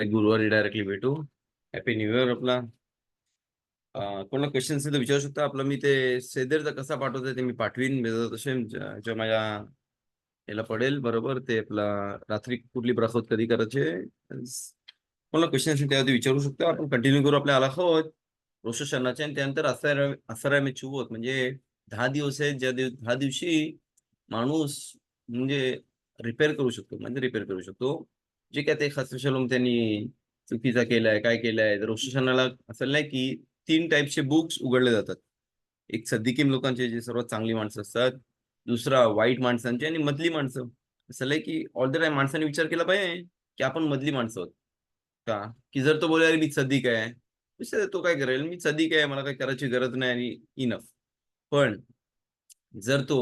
गुरुवारी डायरेक्टली भेटू. Happy new year आपला. कोणाला क्वेश्चन असेल तर विचारू शकता. आपलं मी ते सेदेरचा कसा पाठवतोय ते मी पाठवीन. तसे जो माझ्या याला पडेल बरोबर ते आपला रात्री कुठली ब्राखोत कधी करायचे. कोणाला क्वेश्चन असेल त्यावरती विचारू शकता. आपण कंटिन्यू करू आपल्या आलाखोत रोष शनाचे आणि त्यानंतर असर मी चुवत म्हणजे 10 दिवस आहेत ज्या 10 दिवशी माणूस म्हणजे रिपेअर करू शकतो म्हणजे रिपेअर करू शकतो जे काय ते खासशलम त्यांनी चुकीचा केलाय काय केलाय. रोष शनाला असं नाही की 3 टाईपचे बुक्स उघडले जातात. एक सद्दिकीम लोकांचे जे सर्वात चांगली माणसं असतात, दुसरा वाईट माणसांचे आणि मधली माणसं. असं लय की ऑल द टाइम माणसाने विचार केला पाहिजे की आपण मधली माणसं आहोत का. की जर तो बोले अरे मी सदिक आहे, विषय तो काय करेल मी सदिक आहे मला काही करायची गरज नाही आणि इनफ. पण जर तो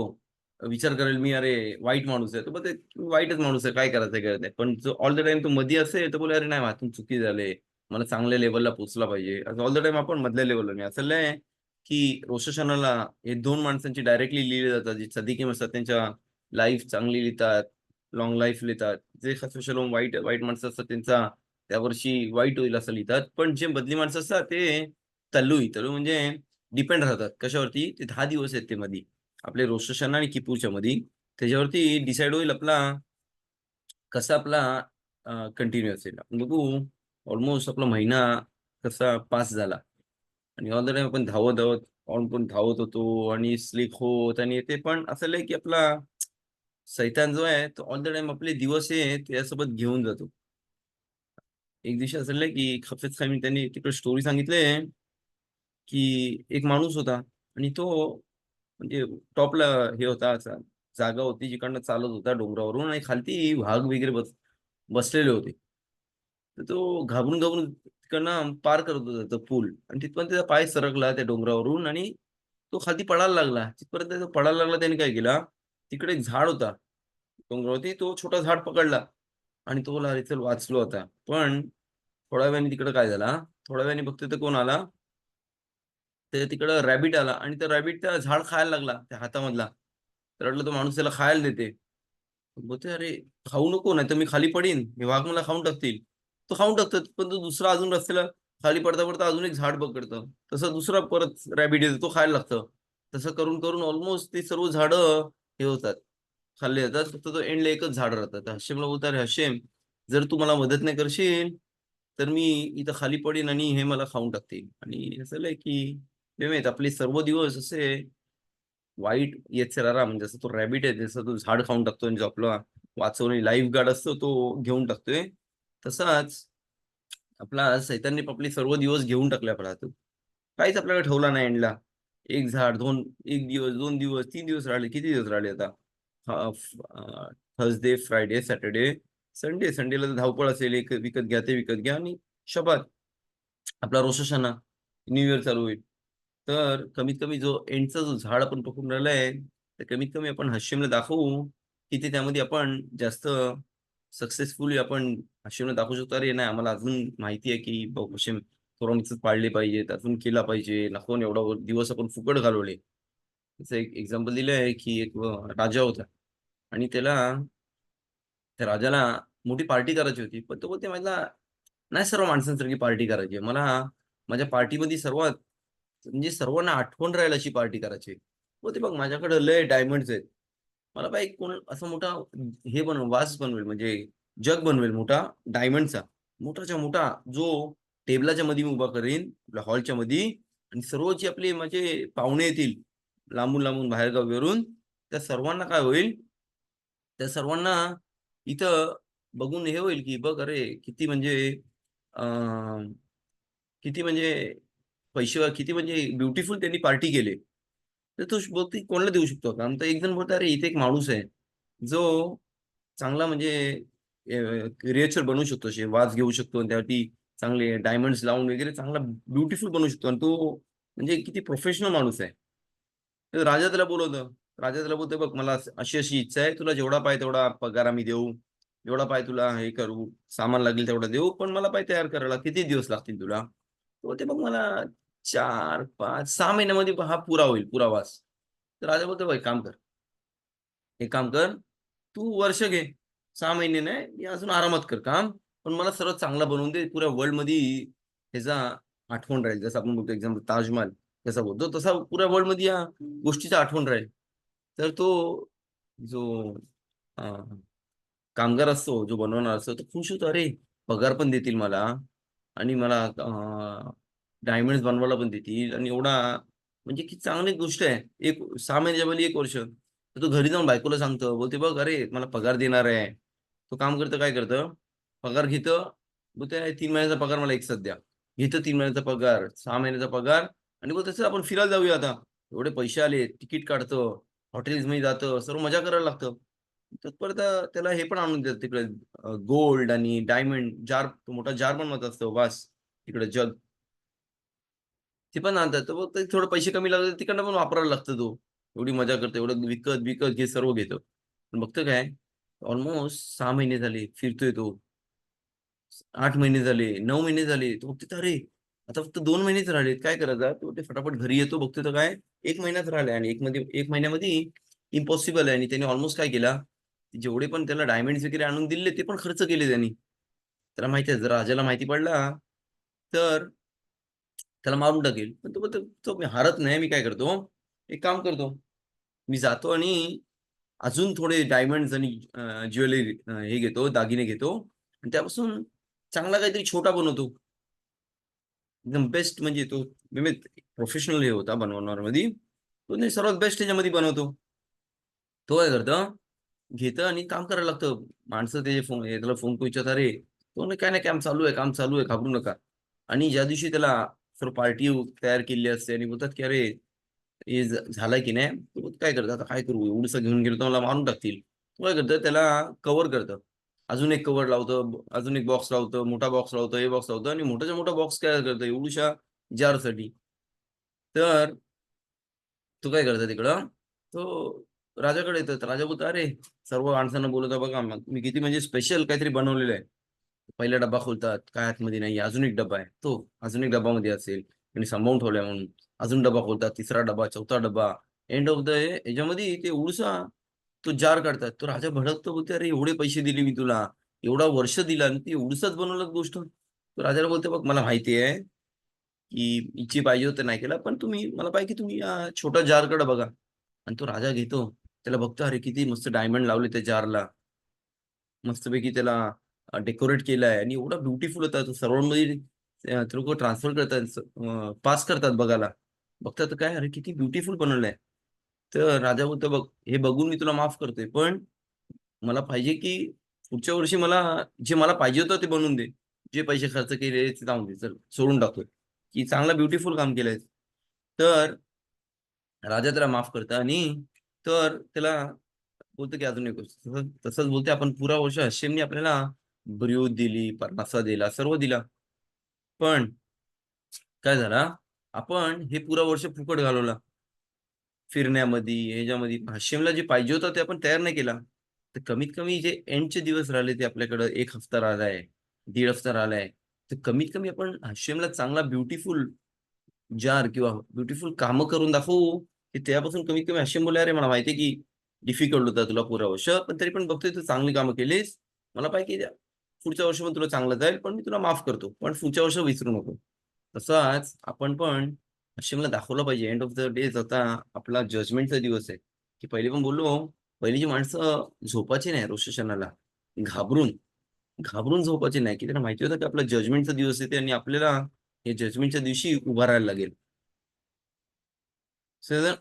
विचार करेल मी अरे वाईट माणूस आहे, तर मग ते वाईटच माणूस आहे काय करायचं कळत नाही. पण जो ऑल द टाइम तो मध्ये असेल तर बोले अरे नाही माझ्यातून चुकी झाले, मला चांगल्या लेवलला पोहोचला पाहिजे. असं ऑल द टाइम आपण मधल्या लेवलला नाही. असं लय की रोष शनाला हे 2 माणसांची डायरेक्टली लिहिले जातात. जे सदिकीम असतात त्यांच्या लाईफ चांगली लिहितात, लॉंग लाईफ लिहितात. जे खासशलम वाईट वाईट माणसं असतात त्यांचा त्यावर्षी वाईट होईल असं लिहितात. पण जे बदली माणसं असतात ते तल्लू म्हणजे डिपेंड राहतात कशावरती. ते 10 दिवस आहेत ते मध्ये आपले रोष शना आणि किपूरच्या मध्ये. त्याच्यावरती डिसाईड होईल आपला कसा आपला कंटिन्यू असेल. आपण बघू ऑलमोस्ट आपला महिना कसा पास झाला आणि ऑल द टाइम आपण धावत धावत पण धावत होतो आणि स्लिप होत आणि ते पण असं लय की आपला सैतान जो आहे तो ऑल द टाइम आपले दिवस हे त्यासोबत घेऊन जातो. एक दिवशी असं लय की हफीज खान त्यांनी तिकडे स्टोरी सांगितले की एक माणूस होता आणि तो म्हणजे टॉपला हे होता असा जागा होती जिकडनं चालत होता डोंगरावरून आणि खालती वाघ वगैरे बसलेले होते. तर तो घाबरून घाबरून तिकडनं पार करत होता तो पूल आणि तिथपर्यंत त्याचा पाय सरकला त्या डोंगरावरून आणि तो खाली पडायला लागला. तिथपर्यंत तो पडायला लागला त्याने काय केला, तिकडे एक झाड होता डोंगरावरती, तो छोटा झाड पकडला आणि तो बोलला, "अरे चल वाचलो आता." पण थोड्या वेळाने तिकडे काय झाला, थोड्या वेळाने बघतोय तर कोण आला, तर तिकडं रॅबिट आला आणि त्या रॅबिट त्या झाड खायला लागला त्या हातामधला. तर वाटलं तो माणूस त्याला खायला देते. बोलतोय, "अरे खाऊ नको, नाहीतर मी खाली पडीन. हे वाघ मला खाऊन टाकतील." तो खाऊन टाकतात, पण तो दुसरा अजून रस्त्याला खाली पडता-पडता अजून एक झाड पकडतं. तसं दुसरा परत रॅबिट येतो, तो खायला लागतं. तसं करून ऑलमोस्ट ती सर्व झाडं हे होतात, खाल्ले जातात. फक्त तो एंडला एकच झाड राहतं. तर हशेमला बोलतो, "अरे हशेम, जर तू मला मदत नाही करशील, तर मी इथं खाली पडीन आणि हे मला खाऊन टाकतील." आणि असं आहे की ते माहीत आपले सर्व दिवस असे वाईट येचेरारा म्हणजे जसं तो रॅबिट आहे, जसं तो झाड खाऊन टाकतो आणि जो आपला वाचवणे लाईफ गार्ड असतो तो घेऊन टाकतोय. तसाच आपला सैतानने आपले सर्व दिवस घेऊन टाकले आपल्या हातून. काहीच आपल्याला ठेवला नाही एंडला. एक झाड, 1 दिवस, 2 दिवस, 3 दिवस राहिले. किती दिवस राहिले आता? Thursday, Friday, Saturday, Sunday. संडेला तर धावपळ असेल. एक विकत घ्या, ते विकत घ्या आणि शबात आपला रोश हशाना, न्यू इयर चालू होईल. तर कमीत कमी जो एंडचा जो झाड आपण पकडून राहिलाय, तर कमीत कमी आपण हाशिमला दाखवू, की ते त्यामध्ये आपण जास्त सक्सेसफुली आपण हाशिमला दाखवू शकतो. अरे नाही आम्हाला अजून माहिती आहे, की हाशिम थोरांचं पाळले पाहिजेत, अजून केला पाहिजे. नको एवढा दिवस आपण फुकट घालवले. त्याचं एक एक्झाम्पल दिलं आहे, की एक राजा होता आणि त्या राजाला मोठी पार्टी करायची होती. पण तो बोलते मला नाही सर्व माणसांसारखी पार्टी करायची आहे. मला माझ्या पार्टीमध्ये सर्वात म्हणजे सर्वांना आठवण राहील अशी पार्टी करायची आहे. मग ते बघ माझ्याकडे लय डायमंड्स आहेत. मला बाई कोण असा मोठा हे बनवेल, वास बनवेल म्हणजे जग बनवेल मोठा डायमंडचा. मोठाच्या मोठा जो टेबलाच्या मध्ये मी उभा करीन, आपल्या हॉलच्या मध्ये आणि सर्व जे आपले माझे पाहुणे येतील, लांबून-लांबून बाहेरगावावरून, त्या सर्वांना काय होईल, त्या सर्वांना इथं बघून हे होईल, की बघ अरे किती म्हणजे अ, किती म्हणजे पैसे किती म्हणजे ब्युटिफुल त्यांनी पार्टी केली. तर तो बहुतेक कोणाला देऊ शकतो का? तर एक जण बोलतो, "अरे इथे एक माणूस आहे, जो चांगला म्हणजे क्रिएचर बनवू शकतो, असे वाज घेऊ शकतो आणि त्यावरती चांगले डायमंड्स लावून वगैरे चांगला ब्युटिफुल बनवू शकतो आणि तो म्हणजे किती प्रोफेशनल माणूस आहे." तर राजा त्याला बोलवतो. राजा त्याला बोलतो, "बघ मला अशी-अशी इच्छा आहे. तुला जेवढा पाहिजे तेवढा पगार आम्ही देऊ. जेवढा पाहिजे तुला हे करू, सामान लागेल तेवढं देऊ. पण मला पाहिजे तयार करायला किती दिवस लागतील तुला?" तो बोलते, "मग मला 4, 5, 6 महिन्यामध्ये हा पुरा होईल, पुरा वास." तर राजा बोलतो, "बघ एक काम कर. एक काम कर, तू वर्ष घे. 6 महिने नाही, मी अजून आरामात कर काम. पण मला सर्वात चांगला बनवून दे. पुऱ्या वर्ल्डमध्ये ह्याचा आठवण राहील. जसं आपण बोलतो एक्झाम्पल ताजमहल जसा बोलतो, तसा पुऱ्या वर्ल्डमध्ये या गोष्टीचा आठवण राहील. तर तो जो कामगार असतो, जो बनवणार असतो, तो खुश होतो. अरे, पगार पण देतील मला आणि मला डायमंड्स बनवायला पण देतील आणि एवढा म्हणजे किती चांगली गोष्ट आहे. 6 महिन्याच्या बदली 1 वर्ष. तर तो घरी जाऊन बायकोला सांगतो. बोलते, "बघ, अरे, मला पगार देणार आहे." तो काम करतं, काय करतं, पगार घेतं. बोलते, "3 महिन्याचा पगार मला एकसाथ द्या." घेतं 3 महिन्याचा पगार, 6 महिन्याचा पगार आणि बोलतो, "चल आपण फिरायला जाऊया आता." एवढे पैसे आले, तिकीट काढतं, हॉटेल्समध्ये जातं, सर्व मजा करायला लागतं. तर परत त्याला हे पण आणून देतात तिकडे गोल्ड आणि डायमंड जार, तो मोठा जार बनवत असतो वास, तिकडे जग. ते पण आणतात. तर मग ते थोडे पैसे कमी लागले, तिकडनं पण वापरायला लागतं तो. एवढी मजा करतो, एवढं विकत-बिकत हे सर्व घेतो. पण बघतो काय, ऑलमोस्ट 6 महिने झाले फिरतोय तो. 8 महिने झाले, 9 महिने झाले. तो बघतो तर अरे, आता फक्त 2 महिनेच राहिलेत. काय करायचं? तो ते फटाफट घरी येतो. बघतो तर काय 1 महिनाच राहिलाय आणि 1 महिन्यामध्ये इम्पॉसिबल आहे आणि त्याने ऑलमोस्ट काय केला, जेवढे पण त्याला डायमंड्स वगैरे आणून दिले, ते पण खर्च केले त्यांनी. त्याला माहिती आहे, जर राजाला माहिती पडला, तर त्याला मारून टाकेल. पण तो बोलतो, "तो मी हारत नाही. मी काय करतो, एक काम करतो. मी जातो आणि अजून थोडे डायमंड्स आणि ज्वेलरी हे घेतो, दागिने घेतो आणि त्यापासून चांगला काहीतरी छोटा बनवतो." एकदम बेस्ट म्हणजे तो प्रोफेशनल हे होता बनवणारमध्ये. तो नाही सर्वात बेस्ट ह्याच्यामध्ये बनवतो. तो काय करतं, घेतं आणि काम करायला लागतं. माणसं त्याचे फोन त्याला फोन करून विचारतात, "अरे," तो म्हणे, "काय नाही, काम चालू आहे, काम चालू आहे, घाबरू नका." आणि ज्या दिवशी त्याला सर्व पार्टी तयार केलेली असते आणि बोलतात, की "अरे, हे झालं की नाही?" तो काय करतो, "आता काय करू? एवढंसं घेऊन गेलो तर मला मारून टाकतील." तो काय करतं, त्याला कव्हर करतं. अजून एक कव्हर लावतं, अजून एक बॉक्स लावतं, मोठा बॉक्स लावतं, हे बॉक्स लावतं आणि मोठाच्या मोठा बॉक्स तयार करतं एवढ्याशा जारसाठी. तर तो काय करतो तिकडं, तो राजाकडे येतो. तर राजा बोलतो, "अरे," सर्व माणसांना बोलवतो, "बघा मी किती म्हणजे स्पेशल काहीतरी बनवलेलं आहे." पहिला डब्बा खोलतात, काय आतमध्ये नाही. अजून एक डब्बा आहे. तो अजून एक डब्बामध्ये असेल. त्यांनी सांभाळून ठेवलाय म्हणून. अजून डब्बा खोलतात, तिसरा डब्बा, चौथा डब्बा. एंड ऑफ द याच्यामध्ये ते एवढूसा तो जार काढतात. तो राजा भडकतो, बोलतो, "अरे एवढे पैसे दिले मी तुला, एवढा वर्ष दिला आणि ती एवढूसाच बनवलं गोष्ट." तो राजाला बोलतो, "बघ मला माहिती आहे, की हिची पाहिजे होतं नाही केला, पण तुम्ही मला पाहिजे की तुम्ही छोटा जारकडे बघा." आणि तो राजा घेतो. त्याला बघतो, अरे किती मस्त डायमंड लावले त्या जारला. मस्तपैकी त्याला डेकोरेट केलंय आणि एवढा ब्युटिफुल होता तो सर्वांमध्ये ते लोकं ट्रान्सफर करतात, पास करतात बघायला. बघतात तर काय, अरे किती ब्युटिफुल बनवलंय. तर राजा बोलतो, "बघ, हे बघून मी तुला माफ करतोय, पण मला पाहिजे की पुढच्या वर्षी मला जे मला पाहिजे होतं ते बनवून दे. जे पैसे खर्च केले ते जाऊन दे. चल सोडून टाकतोय, की चांगला ब्युटिफुल काम केलंय." तर राजा त्याला माफ करतो आणि तर त्याला बोलतो की अजून एक गोष्ट. तसंच बोलते आपण पुरा वर्ष हशेमने आपल्याला ब्रीद दिली, परनासा दिला, सर्व दिला. पण काय झाला, आपण हे पुरा वर्ष फुकट घालवला. फिरण्यामध्ये, ह्याच्यामध्ये. हाशिमला जे पाहिजे होतं ते आपण तयार नाही केला. तर कमीत कमी जे एंडचे दिवस राहिले ते आपल्याकडं 1 हफ्ता राहिलाय, दीड हफ्ता राहिलाय. तर कमीत कमी आपण हाशिमला चांगला ब्युटिफुल जार किंवा ब्युटिफुल कामं करून दाखवू, की त्यापासून कमीत कमी हाशिम बोलले, "अरे मला माहिती आहे की डिफिकल्ट होता तुला पुरा वर्ष, पण तरी पण बघतोय तू चांगली कामं केलीस. मला पाहिजे की पुढच्या वर्षी पण तुला चांगलं जाईल, पण मी तुला माफ करतो. पण पुढच्या वर्षी विसरू नको." तसाच आपण पण हाशिमला दाखवलं पाहिजे. एंड ऑफ द डेज आता आपला जजमेंटचा दिवस आहे, की पहिले पण बोललो, पहिलीची माणसं झोपायची नाही रोष हशनाला. घाबरून, घाबरून झोपायची नाही, की त्यांना माहिती होतं की आपला जजमेंटचा दिवस येते आणि आपल्याला हे जजमेंटच्या दिवशी उभा राहायला लागेल. सो तर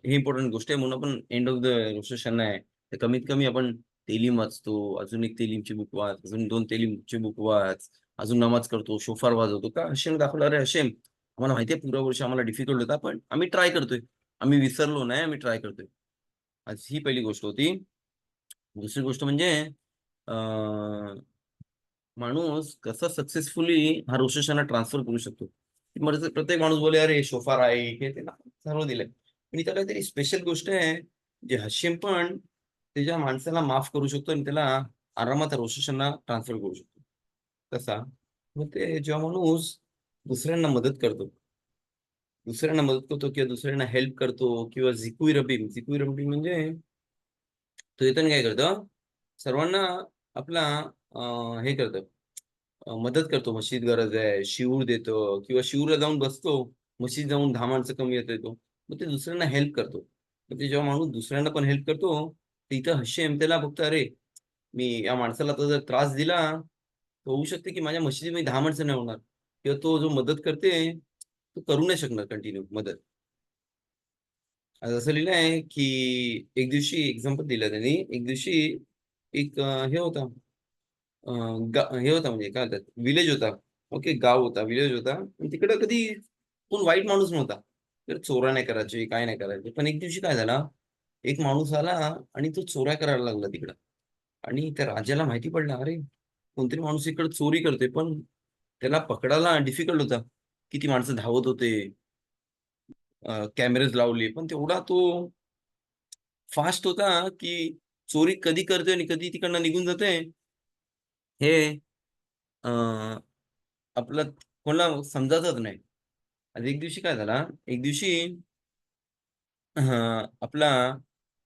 ही इम्पोर्टंट गोष्ट आहे म्हणून आपण एंड ऑफ द रोष आहे. तर कमीत कमी आपण तेलीम वाचतो, अजून एक तेलीमची बुक वाच, अजून 2 तेलीमची बुक वाच, अजून नमाज करतो, शोफार वाजवतो. का हशेम दाखवला, "अरे हशेम, आम्हाला माहिती आहे पुऱ्या वर्षी आम्हाला डिफिकल्ट होता, पण आम्ही ट्राय करतोय. आम्ही विसरलो नाही, आम्ही ट्राय करतोय." आज ही पहिली गोष्ट होती. दुसरी गोष्ट म्हणजे अ, माणूस कसा सक्सेसफुली हा रोष ट्रान्सफर करू शकतो. म्हणजे प्रत्येक माणूस बोले, "अरे शोफा आहे, हे ते ना सर्व दिलंय." पण इथं काहीतरी स्पेशल गोष्ट आहे, जे हशीम पण त्याच्या माणसाला माफ करू शकतो आणि त्याला आरामात रोषांना ट्रान्सफर करू शकतो. कसा? मग ते जेव्हा माणूस दुसऱ्यांना मदत करतो. दुसऱ्यांना मदत करतो किंवा दुसऱ्यांना हेल्प करतो किंवा झिकुई रबीम. झिकुई रबीम म्हणजे तो येताना काय करतं, सर्वांना आपला हे करतं, मदत करतो. मशीद गरज आहे, शिवूर देतो किंवा शिवूरला जाऊन बसतो. मशीद जाऊन 10 माणसं कमी येत तो. मग ते दुसऱ्यांना हेल्प करतो. मग ते जेव्हा माणूस दुसऱ्यांना पण हेल्प करतो, तर इथं हशेम त्याला फक्त अरे, मी या माणसाला आता जर त्रास दिला, तर होऊ शकते की माझ्या मशिदीमध्ये 10 माणसं नाही होणार किंवा तो जो मदत करते, तो करू नाही शकणार कंटिन्यू मदत. आज असं लिहिलं आहे, की एक दिवशी एक्झाम्पल दिलं त्यांनी. एक दिवशी एक हे होता, हे होता म्हणजे काय म्हणतात, विलेज होता. ओके, गाव होता, विलेज होता. आणि तिकडं कधी कोण वाईट माणूस नव्हता. तर चोऱ्या नाही करायचे, काय नाही करायचे. पण एक दिवशी काय झाला, एक माणूस आला आणि तो चोऱ्या करायला लागला तिकडं. आणि त्या राजाला माहिती पडलं, अरे कोणतरी माणूस इकडे चोरी करते, पण त्याला पकडायला डिफिकल्ट होता. किती माणसं धावत होते, कॅमेरेज लावले, पण तेवढा तो फास्ट होता, की चोरी कधी करतोय आणि कधी तिकडनं निघून जाते, हे आपलं कोणाला समजतच नाही. आणि एक दिवशी काय झाला, एक दिवशी आपला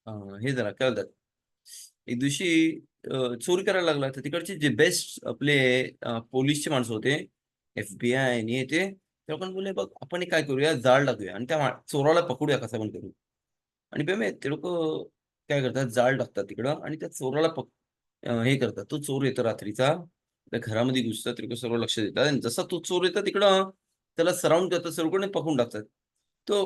अ, हे झाला, काय बोलतात, एक दिवशी चोरी करायला लागला. तर तिकडचे जे बेस्ट आपले पोलीसचे माणसं होते, FBI आणि हे ते लोकांना बोलले, बघ आपण एक काय करूया, जाळ टाकूया आणि त्या चोराला पकडूया कसा पण करू. आणि ते लोक काय करतात, जाळ टाकतात तिकडं आणि त्या चोराला हे करतात. तो चोर येतो रात्रीचा, त्या घरामध्ये घुसतात, ते लोकं सर्व लक्ष देतात आणि जसा तो चोर येतो तिकडं, त्याला सराउंड करतात, सर्वकडे पकडून टाकतात. तो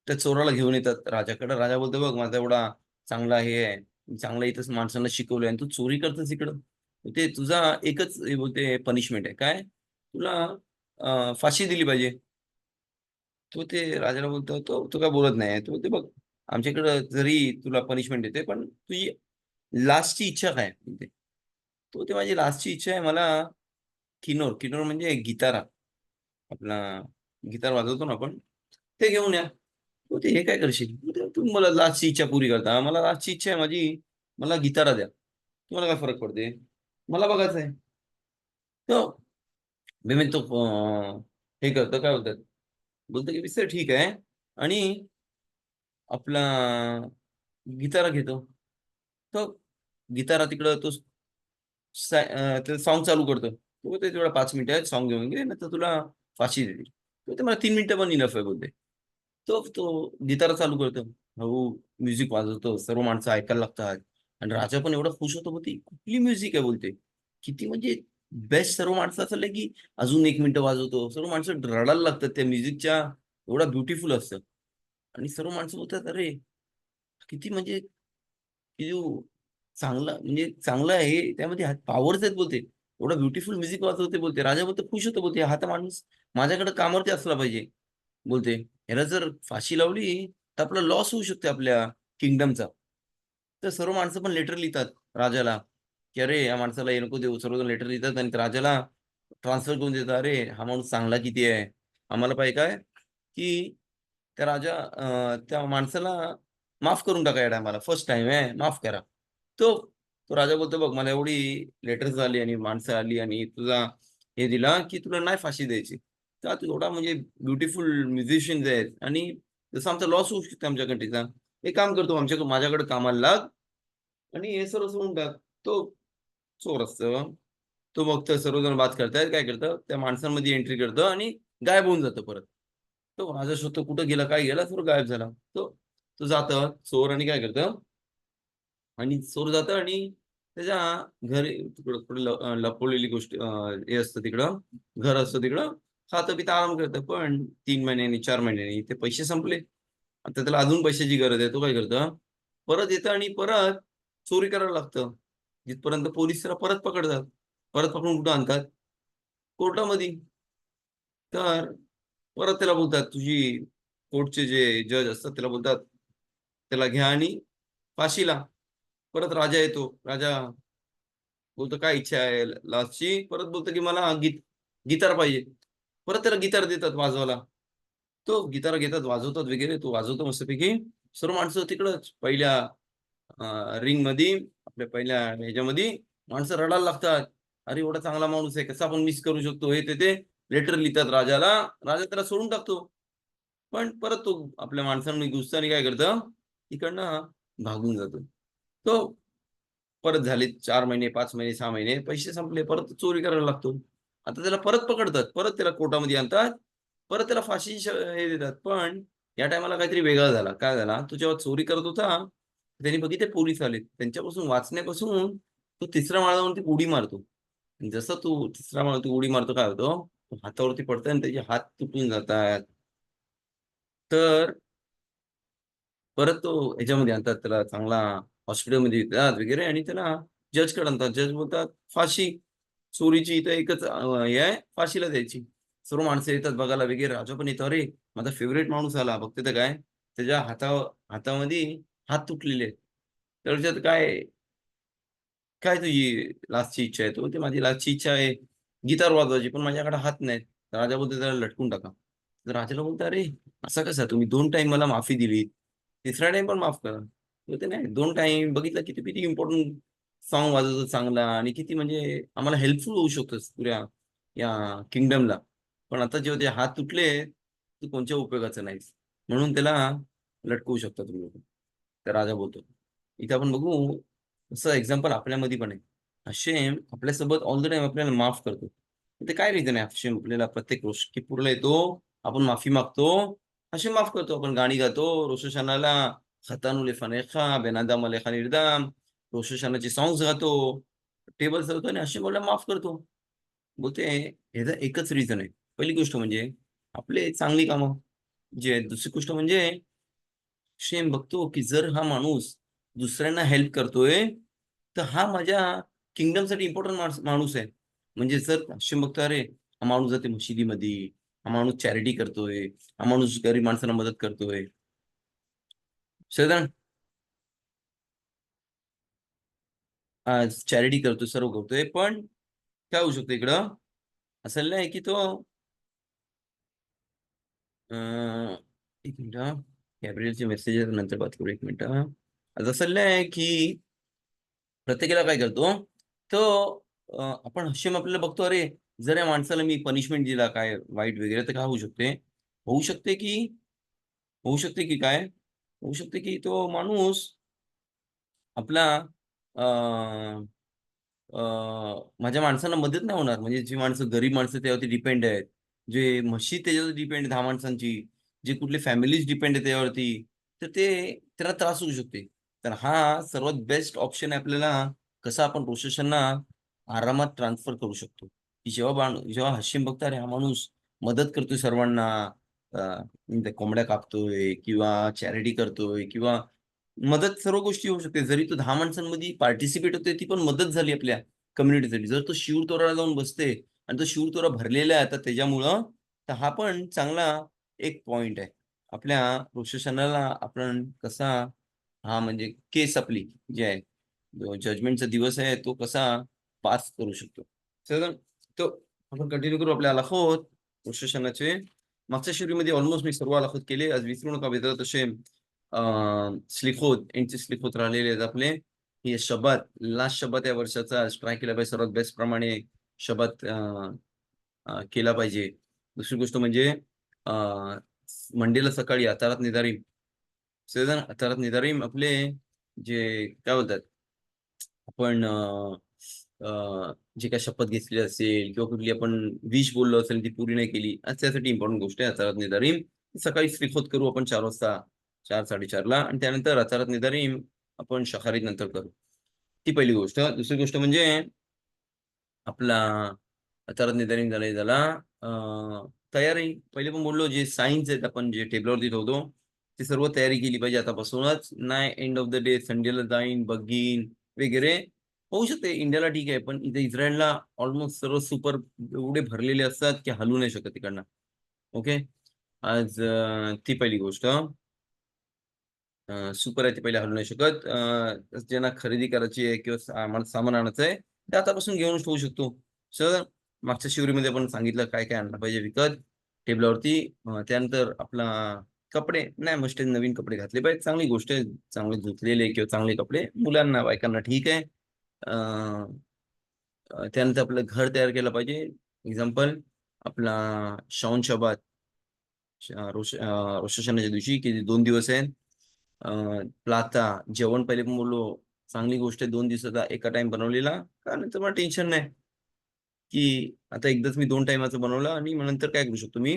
त्या चोराला घेऊन येतात राजाकडे. राजा बोलतो, "बघ माझा एवढा चांगला हे आहे, चांगला इथंच माणसांना शिकवलंय आणि तू चोरी करतोस इकडं. ते तुझा एकच हे बोलते पनिशमेंट आहे. काय? तुला फाशी दिली पाहिजे." तो ते राजाला बोलतो, "तो तो काय बोलत नाही." तो बोलतो, "बघ आमच्याकडं जरी तुला पनिशमेंट देते, पण तुझी लास्टची इच्छा काय?" म्हणते. तो ते माझी लास्टची इच्छा आहे, मला किनोर, किनोर म्हणजे गिटारा. आपला गिटार वाजवतो ना आपण, ते घेऊन या. मग ते हे काय करशील? तुम्ही मला लास्टची इच्छा पुरी करता. मला लास्टची इच्छा आहे माझी, मला गिटारा द्या. तुम्हाला काय फरक पडते? मला बघायचं आहे. तर मी तो हे करतो, काय बोलतात? बोलतो की "सर ठीक आहे." आणि आपला गिटारा घेतो. तो गिटारा तिकडं तो ते सॉन्ग चालू करतो. तो बोलतो, "तेवढा 5 मिनिटं आहेत, सॉन्ग घेऊन घे, नाहीतर तुला फाशी देतील." तो बोलतो, "मला 3 मिनिटं पण इनफ आहे." बोलते. तो गिटार चालू करतो. हळू म्युझिक वाजवतो. सर्व माणसं ऐकायला लागतात. आणि राजा पण एवढा खुश होतो, बोलते, "कुठली म्युझिक आहे?" बोलते. किती म्हणजे बेस्ट. सर्व माणसं असं की अजून 1 मिनिटं वाजवतो. सर्व माणसं रडायला लागतात त्या म्युझिकच्या, एवढा ब्युटिफुल असतं. आणि सर्व माणसं बोलतात, "अरे, किती म्हणजे की जो चांगला म्हणजे चांगलं आहे, त्यामध्ये पॉवर्स आहेत." बोलते. "एवढा ब्युटिफुल म्युझिक वाजवते." बोलते. राजा बोलतो, खुश होतो, बोलते, "हा तर माणूस माझ्याकडे कामावरती असला पाहिजे." बोलते, "ह्याला जर फाशी लावली, तर आपला लॉस होऊ शकते आपल्या किंगडमचा." तर सर्व माणसं पण लेटर लिहितात राजाला, की "अरे, या माणसाला हे नको देऊ." सर्वजण लेटर लिहितात आणि राजाला ट्रान्सफर करून देतात. "अरे, हा माणूस चांगला किती आहे. आम्हाला पाहिजे काय, की त्या त्या माणसाला माफ करून टाका या टायमाला. फर्स्ट टाईम आहे, माफ करा." तो तो राजा बोलतो, "बघ मला एवढी लेटर्स आली आणि माणसं आली आणि तुझा हे दिला, की तुला नाही फाशी द्यायची. तर तू एवढा म्हणजे ब्युटिफुल म्युझिशियन्स आहेत आणि जसं आमचा लॉस होऊ शकतो आमच्या कंट्रीचा. एक काम करतो माझ्याकडे कामाला लाग आणि हे सर्व सोडून टाक." तो चोर असतो. तो बघतो सर्वजण बात करतायत. काय करतं, त्या माणसांमध्ये एंट्री करतं आणि गायब होऊन जातं परत. तो राजा शोधतो कुठं गेला, काय गेला? सर्व गायब झाला. तो तो जातं चोर आणि काय करतं, आणि चोर जातं आणि त्याच्या घरी तिकडं कुठं लपवलेली गोष्ट हे असतं तिकडं, घर असतं तिकडं, खातं-पितं आराम करतं. पण 3 महिन्यांनी, 4 महिन्यांनी ते पैसे संपले. आता त्याला अजून पैशाची गरज आहे. तो काय करतं, परत येतं आणि परत चोरी करायला लागतं. जिथपर्यंत पोलिस त्याला परत पकडतात. परत पकडून कुठं आणतात? कोर्टामध्ये. तर परत त्याला बोलतात, तुझी कोर्टचे जे जज असतात त्याला बोलतात, त्याला घ्या आणि फाशीला. परत राजा येतो. राजा बोलतो, "काय इच्छा आहे लास्टची?" परत बोलतो, की "मला गिटार पाहिजे." परत त्याला गिटार देतात वाजवायला. तो गिटार घेतात, वाजवतात वगैरे. तो वाजवतो मस्तपैकी. सर्व माणसं तिकडंच पहिल्या रिंगमध्ये, आपल्या पहिल्या ह्याच्यामध्ये माणसं रडायला लागतात. "अरे, एवढा चांगला माणूस आहे, कसा आपण मिस करू शकतो?" हे ते लेटर लिहितात राजाला. राजा त्याला सोडून टाकतो. पण परत तो आपल्या माणसांनी गुस्साने काय करतं, इकडनं भागून जातो. तो परत झाले 4 महिने, 5 महिने, 6 महिने, पैसे संपले, परत चोरी करायला लागतो. आता त्याला परत पकडतात, परत त्याला कोर्टामध्ये आणतात, परत त्याला फाशीची हे देतात. पण या टायमाला काहीतरी वेगळा झाला. काय झाला, तो जेव्हा चोरी करत होता, त्यांनी बघितले पोलीस आले. त्यांच्यापासून वाचण्यापासून तो तिसऱ्या माळावरती उडी मारतो. जसं तो तिसऱ्या माळावरती उडी मारतो, काय होतं, तो हातावरती पडतो आणि त्याचे हात तुटून जातात. तर परत तो ह्याच्यामध्ये आणतात, त्याला चांगला हॉस्पिटलमध्ये येतात वगैरे आणि त्याला जजकडे आणतात. जज बोलतात, "फाशी. चोरीची इथं एकच हे आहे, फाशीला द्यायची." सर्व माणसं येतात बघायला वगैरे. राजा पण येतो, "अरे, माझा फेव्हरेट माणूस आला." बघते तर काय, त्याच्या हातामध्ये हात तुटलेले आहेत. तर त्याच्यात काय काय तुझी लास्टची इच्छा आहे? तो म्हणते, "माझी लास्टची इच्छा आहे गिटार वाजवायची, पण माझ्याकडे हात नाहीत." तर राजा बोलतो, "त्याला लटकून टाका." तर राजाला बोलतो, "अरे, असा कसा? तुम्ही 2 टाईम मला माफी दिली. तिसरा टाईम पण माफ करा." तो बोलतो, "नाही, 2 टाईम बघितलं की तू किती इम्पोर्टंट सॉन्ग वाजवतो चांगला आणि किती म्हणजे आम्हाला हेल्पफुल होऊ शकतोस पुऱ्या या किंगडमला. पण आता जेव्हा ते हात तुटले, तू कोणत्या उपयोगाचा नाहीस. म्हणून त्याला लटकवू शकता तुम्ही लोकं." तर राजा बोलतो. इथे आपण बघू तसं एक्झाम्पल आपल्यामध्ये पण आहे. हशेम आपल्यासोबत ऑल द टाईम आपल्याला माफ करतो. ते काय रिझन आहे हशेम आपल्याला प्रत्येक गोष्टीपूरला येतो, आपण माफी मागतो, हशेम माफ करतो. आपण गाणी गातो, रोश हशानाला खतानु लेफनेखा, बेन आदम अलेखा निर्दाम, रोश हशानाचे सॉन्ग्स गातो, टेबल सरतो आणि हशेम आपल्याला माफ करतो. बोलते ह्याचं एकच रिझन आहे. पहिली गोष्ट म्हणजे आपले चांगली कामं जी आहेत. दुसरी गोष्ट म्हणजे शेम बघतो, की जर हा माणूस दुसऱ्यांना हेल्प करतोय, तर हा माझ्या किंगडमसाठी इम्पोर्टंट माणूस आहे. म्हणजे जर शेम बघतो, अरे, हा माणूस जाते मशिदीमध्ये, हा माणूस चॅरिटी करतोय, हा माणूस गरीब माणसांना मदत करतोय. सगळेजण चॅरिटी करतोय, सर्व करतोय. पण काय होऊ शकतं इकडं, असं नाही की तो अ, 1 मिनिट हां. गॅब्रिएलचे मेसेजेस नंतर बात करू 1 मिनिट हां. असं नाही की प्रत्येकाला काय करतो, तो आपण हशेम आपल्याला बघतो, अरे, जर या माणसाला मी पनिशमेंट दिला काय वाईट वगैरे, तर काय होऊ शकते? होऊ शकते की होऊ शकते की काय? होऊ शकते की तो माणूस आपला अ, अ, माझ्या माणसांना मदत नाही होणार. म्हणजे जी माणसं गरीब माणसं त्यावरती डिपेंड आहेत. जे म्हशी त्याच्यावरती डिपेंड आहे 10 माणसांची, जे कुठली फॅमिलीज डिपेंड आहे त्यावरती, तर ते त्यांना त्रास होऊ शकते. तर हा सर्वात बेस्ट ऑप्शन आहे आपल्याला कसं आपण प्रोसेसरना आरामात ट्रान्सफर करू शकतो, की जेव्हा हाशिम बघतो, अरे हा माणूस मदत करतोय सर्वांना, अ, त्या कोंबड्या कापतोय किंवा चॅरिटी करतोय किंवा मदत सर्व गोष्टी होऊ शकते. जरी तो 10 माणसांमध्ये पार्टिसिपेट होतोय, ती पण मदत झाली आपल्या कम्युनिटीसाठी. जर तो शिवतोराला जाऊन बसते आणि तो शिवतोरा भरलेला आहे, तर त्याच्यामुळं तर हा पण चांगला एक पॉइंट आहे. आपल्या प्रोसेशनला आपण कसा म्हणजे केस आपली जी आहे, जो जजमेंटचा दिवस आहे, तो कसा पास करू शकतो. तर तो आपण कंटिन्यू करू आपल्या अलाखोत प्रोसेशनचे. मागच्या शिरीमध्ये ऑलमोस्ट मी सर्व अलाखत केले. आज विसरू नका मित्र तसे स्लिखोत यांचे स्लिखोत राहिलेले आहेत आपले. हे शब्बात, लास्ट शब्बात या वर्षाचा ट्राय केला पाहिजे सर्वात बेस्ट प्रमाणे शब्बात केला पाहिजे. दुसरी गोष्ट म्हणजे अ, मंडेला सकाळी अतारात निदारीम. सगळेजण अतारात निदारीम आपले जे काय बोलतात आपण जे काही शपथ घेतली असेल किंवा कुठली आपण विश बोललो असेल ती पुरी नाही केली. आज त्यासाठी इम्पोर्टंट गोष्ट आहे अतारात निदारीम. सकाळी स्लिखोत करू आपण 4 वाजता, 4-4:30 ला आणि त्यानंतर अतारात निदारीम आपण शखारीत नंतर करू. ती पहिली गोष्ट. दुसरी गोष्ट म्हणजे आपला अतारात निदारीम झाला झाला. अ, तयारी पहिले पण बोललो जे सायन्स आहेत आपण जे टेबलवरती ठेवतो, ती सर्व तयारी केली पाहिजे आतापासूनच. नाही एंड ऑफ द डे संडेला जाईन, बघीन वगैरे. होऊ शकते इंडियाला ठीक आहे, पण इथे इस्रायलला ऑलमोस्ट सर्व सुपर एवढे भरलेले असतात, की हलू नाही शकत तिकडनं. ओके. आज ती पहिली गोष्ट. सुपर आहे ते पहिले हलवू नाही शकत. ज्यांना खरेदी करायची आहे किंवा आम्हाला सामान आणायचं आहे, ते आतापासून घेऊन ठेवू शकतो. सर मागच्या शिवरीमध्ये आपण सांगितलं काय-काय आणलं पाहिजे विकत टेबलावरती. त्यानंतर आपला कपडे नाही मस्ट नवीन कपडे घातले पाहिजेत. चांगली गोष्ट आहे. चांगले धुतलेले किंवा चांगले कपडे मुलांना, बायकांना ठीक आहे. अ, त्यानंतर आपलं घर तयार केलं पाहिजे. एक्झाम्पल आपला शौन शबात. रोष हशानाच्या दिवशी की 2 दिवस आहे. प्लाता जेवण पहिले पण बोललो चांगली गोष्ट आहे. 2 दिवसाचा एका टाइम बनवलेला कारण तर मला टेन्शन नाही की आता एकदाच मी 2 टाईमाचं बनवलं आणि मग नंतर काय करू शकतो मी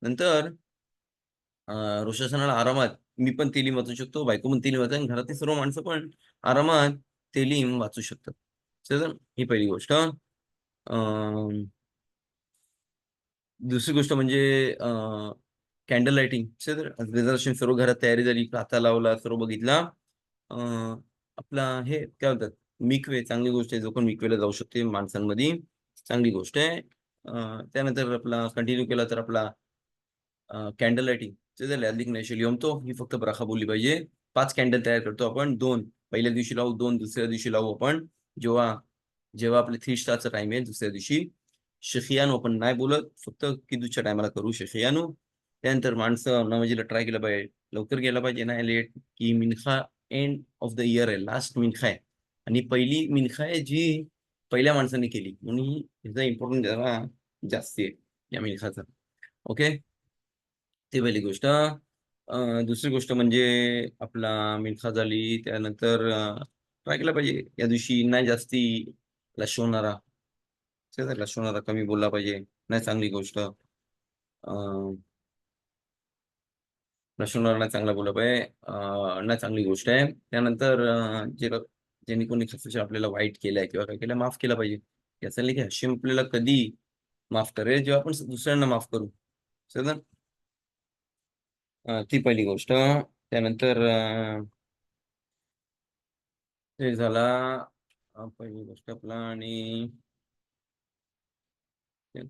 नंतर रोष हशानाला आरामात मी पण तेलीम वाचू शकतो, बायको पण तेलीम वाचते आणि घरातली सर्व माणसं पण आरामात तेलीम वाचू शकतात. चला ही पहिली गोष्ट. दुसरी गोष्ट म्हणजे कॅन्डल लाइटिंग. रिझर्वेशन सर्व घरात तयारी झाली, प्राता लावला, सर्व बघितला. अ, आपला हे काय म्हणतात मिकवे चांगली गोष्ट आहे. जो पण मिकवेला जाऊ शकते माणसांमध्ये, चांगली गोष्ट आहे. त्यानंतर आपला कंटिन्यू केला तर आपला कॅन्डल लाइटिंग. लॅलिक नैशल तो ही फक्त बराखा बोलली पाहिजे. 5 कॅन्डल तयार करतो आपण. 2 पहिल्या दिवशी लावू, 2 दुसऱ्या दिवशी लावू आपण. जेव्हा जेव्हा आपले 3 स्टारचा टाईम आहे दुसऱ्या दिवशी. शफियानो आपण नाही बोलत, फक्त किदूच्या टायमाला करू शफियानो. त्यानंतर माणसं नमाजीला ट्राय केलं पाहिजे. लवकर गेला पाहिजे, नाही लेट, की मिनखा एंड ऑफ द इयर आहे. लास्ट मिनखा आहे. आणि पहिली मिनखा आहे जी पहिल्या माणसाने केली. म्हणून ह्याचा इम्पॉर्टन्स जरा जास्ती आहे या मिनखाचा. ओके. ती पहिली गोष्ट. दुसरी गोष्ट म्हणजे आपला मिल्खा झाली. त्यानंतर ट्राय केला पाहिजे या दिवशी नाही जास्ती लशवणारा लशवणारा कमी बोलला पाहिजे. नाही चांगली गोष्ट. लशवणारा नाही चांगला बोलला पाहिजे. नाही चांगली गोष्ट आहे. त्यानंतर ज्यांनी कोणी आपल्याला वाईट केलंय किंवा काय केलं माफ केलं पाहिजे. याचा नाही की हशीम आपल्याला कधी माफ करेल जेव्हा आपण दुसऱ्यांना माफ करू. समजा ती पहिली गोष्ट. त्यानंतर ते झाला पहिली गोष्ट आपला आणि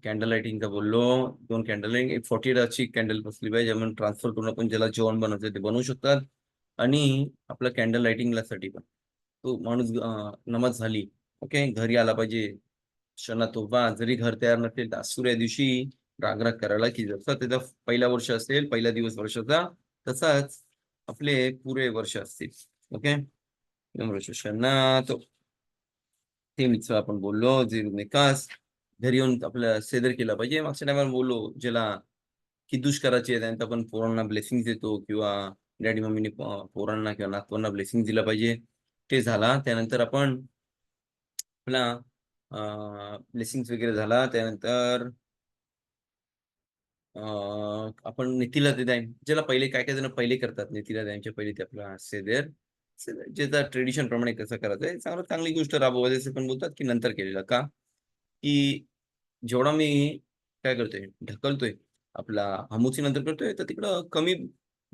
कॅन्डल लाइटिंगचा बोललो. 2 कॅन्डल लाइटिंग, एक 40 कॅन्डल बसली पाहिजे. ज्यामुळे ट्रान्सफर करून आपण ज्याला जेवण बनवायचं ते बनवू शकतात. आणि आपलं कॅन्डल लाइटिंगला साठी पण तो माणूस नमाज झाली, ओके, घरी आला पाहिजे. क्षणा तोफा जरी घर तयार नसेल तर असुऱ्या दिवशी राग करायला की जसा त्याचा पहिला वर्ष असेल, पहिला दिवस वर्षाचा, तसाच आपले पुरे वर्ष असतील. ओके. क्षणा तो ते मित्र आपण बोललो जे निकास घरी येऊन आपल्या सेदर केला पाहिजे. मागच्या टायमाला बोललो ज्याला किद्दूश करायची आहे त्यांना आपण पोरांना ब्लेसिंग देतो किंवा डॅडी मम्मीने पोरांना किंवा नातवांना ब्लेसिंग दिला पाहिजे. ते झाला. त्यानंतर आपण आपला ब्लेसिंग्स वगैरे झाला. त्यानंतर आपण नेतीला ते द्याय ज्याला पहिले काय काय जण पहिले करतात नेतीला द्यायच्या पहिले ते आपला सेदेर ज्याचा ट्रेडिशन प्रमाणे कसं करायचं आहे चांगली गोष्ट राबवायचे पण बोलतात की नंतर केलेलं का की जेवढा मी काय करतोय ढकलतोय आपला हमूची नंतर करतोय तर तिकडं कमी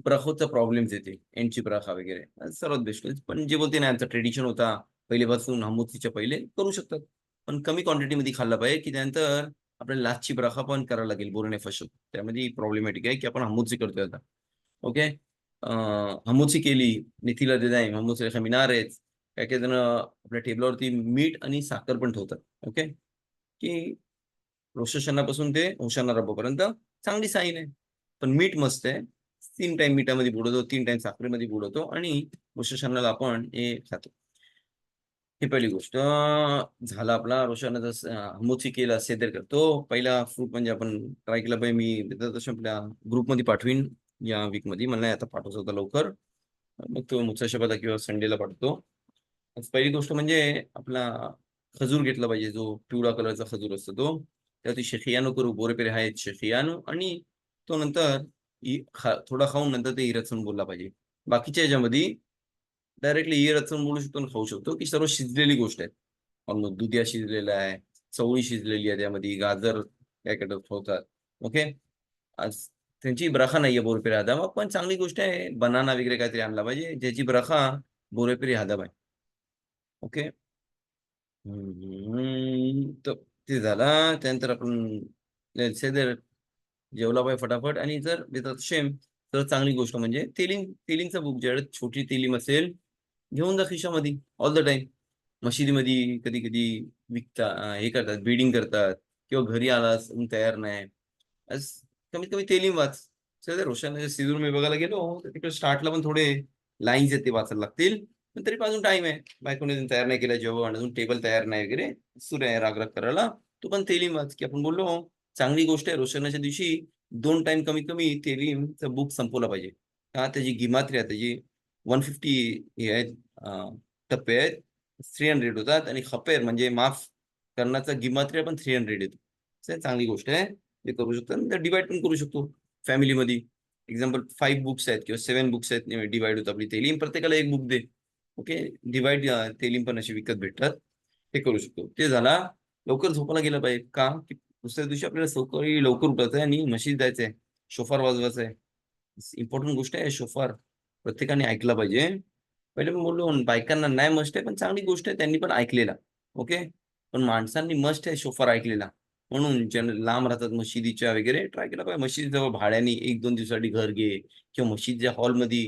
ब्रखोचा प्रॉब्लेम्स येते एंडची ब्राखा वगैरे सर्वात बेस्ट. पण जे बोलते ना आमचा ट्रेडिशन होता पहिलेपासून हमूतीच्या पहिले करू शकतात पण कमी क्वांटिटीमध्ये खाल्ला पाहिजे की त्यानंतर आपल्याला लास्टची ब्राखा पण करायला लागेल बोरणे फसत त्यामध्ये प्रॉब्लेमॅटिक आहे की आपण हमूची करतोय आता. ओके. हमूची केली निथीला देत आहे हमूच रेखा मिनार आहेच काय काय जण आपल्या टेबलावरती मीठ आणि साखर पण ठेवतात. ओके. की रोष हशानापासून ते होशाना रब्बापर्यंत चांगली साईन आहे पण मीठ मस्त आहे. 3 टाइम मिठामध्ये बुडवतो 3 टाइम साखरेमध्ये बुडवतो आणि रोष हशानाला आपण हे खातो. ही पहिली गोष्ट झाला आपला रोषानाचा हमूची केला सेदर करतो. पहिला फ्रूट म्हणजे आपण ट्राय केला पाहिजे. मी तसं आपल्या ग्रुपमध्ये पाठवीन या वीकमध्ये. मला नाही आता पाठवायचं होता लवकर मग तो मुचा शबादा किंवा संडेला पाठवतो. पहिली गोष्ट म्हणजे आपला खजूर घेतला पाहिजे जो पिवळा कलरचा खजूर असतो तो त्यावरती शेखियानो करू बोरेपेरे आहेत शेखियानो आणि तो नंतर थोडा खाऊन नंतर ते इरचून बोलला पाहिजे. बाकीच्या याच्यामध्ये डायरेक्टली इरचून बोलू शकतो आणि खाऊ शकतो की सर्व शिजलेली गोष्ट आहे. ऑलमोस्ट दुधिया शिजलेला आहे चवळी शिजलेली आहे त्यामध्ये गाजर काय काय ठेवतात. ओके. आज त्यांची ब्रखा नाहीये बोरपेरे हादाम पण चांगली गोष्ट आहे बनाना वगैरे काहीतरी आणला पाहिजे ज्याची ब्रखा बोरेपेरी हादाम आहे. ओके. तर ते झाला. त्यानंतर आपण सेदर जेवला पाहिजे फटाफट आणि जर देतात शेम तर चांगली गोष्ट म्हणजे तेलिंगचा बुक ज्यावेळेस छोटी तेलीम असेल घेऊन जा खिशामध्ये ऑल द टाइम. मशिदीमध्ये कधी कधी विकता हे करतात बिडिंग करतात किंवा घरी आलास तयार नाही आज कमीत कमी तेलीम वाच. रोशन सिजूर मी बघायला गेलो तर तिकडे स्टार्टला पण थोडे लाईन्स आहेत ते वाचायला लागतील पण तरी पण अजून टाइम आहे. बायकोने अजून तयार नाही केला जेवण अजून टेबल तयार नाही वगैरे सुरू आहे राग करायला. तू पण तेलीम वाच की आपण बोललो चांगली गोष्ट आहे रोशनाच्या दिवशी 2 टाइम कमीत कमी तेलीमचं बुक संपवलं पाहिजे. का त्याची गिमात्र्या त्याची 150 हे आहेत, टप्पे आहेत, 300 होतात आणि खपेर म्हणजे माफ करण्याचा गिमात्र्या पण 300 येतो. चांगली गोष्ट आहे. ते करू शकतो आणि डिवाइड पण करू शकतो फॅमिलीमध्ये. एक्झाम्पल 5 बुक्स आहेत किंवा 7 बुक्स आहेत, डिवाइड होतं आपली तेलीम, प्रत्येकाला एक बुक दे. ओके, डिवाइड तेलीम पण अशी विकत भेटतात, ते करू शकतो. ते झाला. लवकर झोपायला गेलं पाहिजे का की दुसऱ्या दिवशी आपल्याला सकाळी लवकर उठायचं आहे आणि मशीद जायचंय, शोफार वाजवायचा आहे. इम्पॉर्टंट गोष्ट आहे शोफार, प्रत्येकाने ऐकला पाहिजे. पहिले मी बोललो बायकांना नाही मस्ट आहे, पण चांगली गोष्ट आहे त्यांनी पण ऐकलेला. ओके, पण माणसांनी मस्ट आहे शोफार ऐकलेला. म्हणून ज्यांना लांब राहतात मशिदीच्या वगैरे, ट्राय केला पाहिजे मशीद जवळ भाड्याने 1-2 दिवसासाठी घर घे किंवा मशीदच्या हॉलमध्ये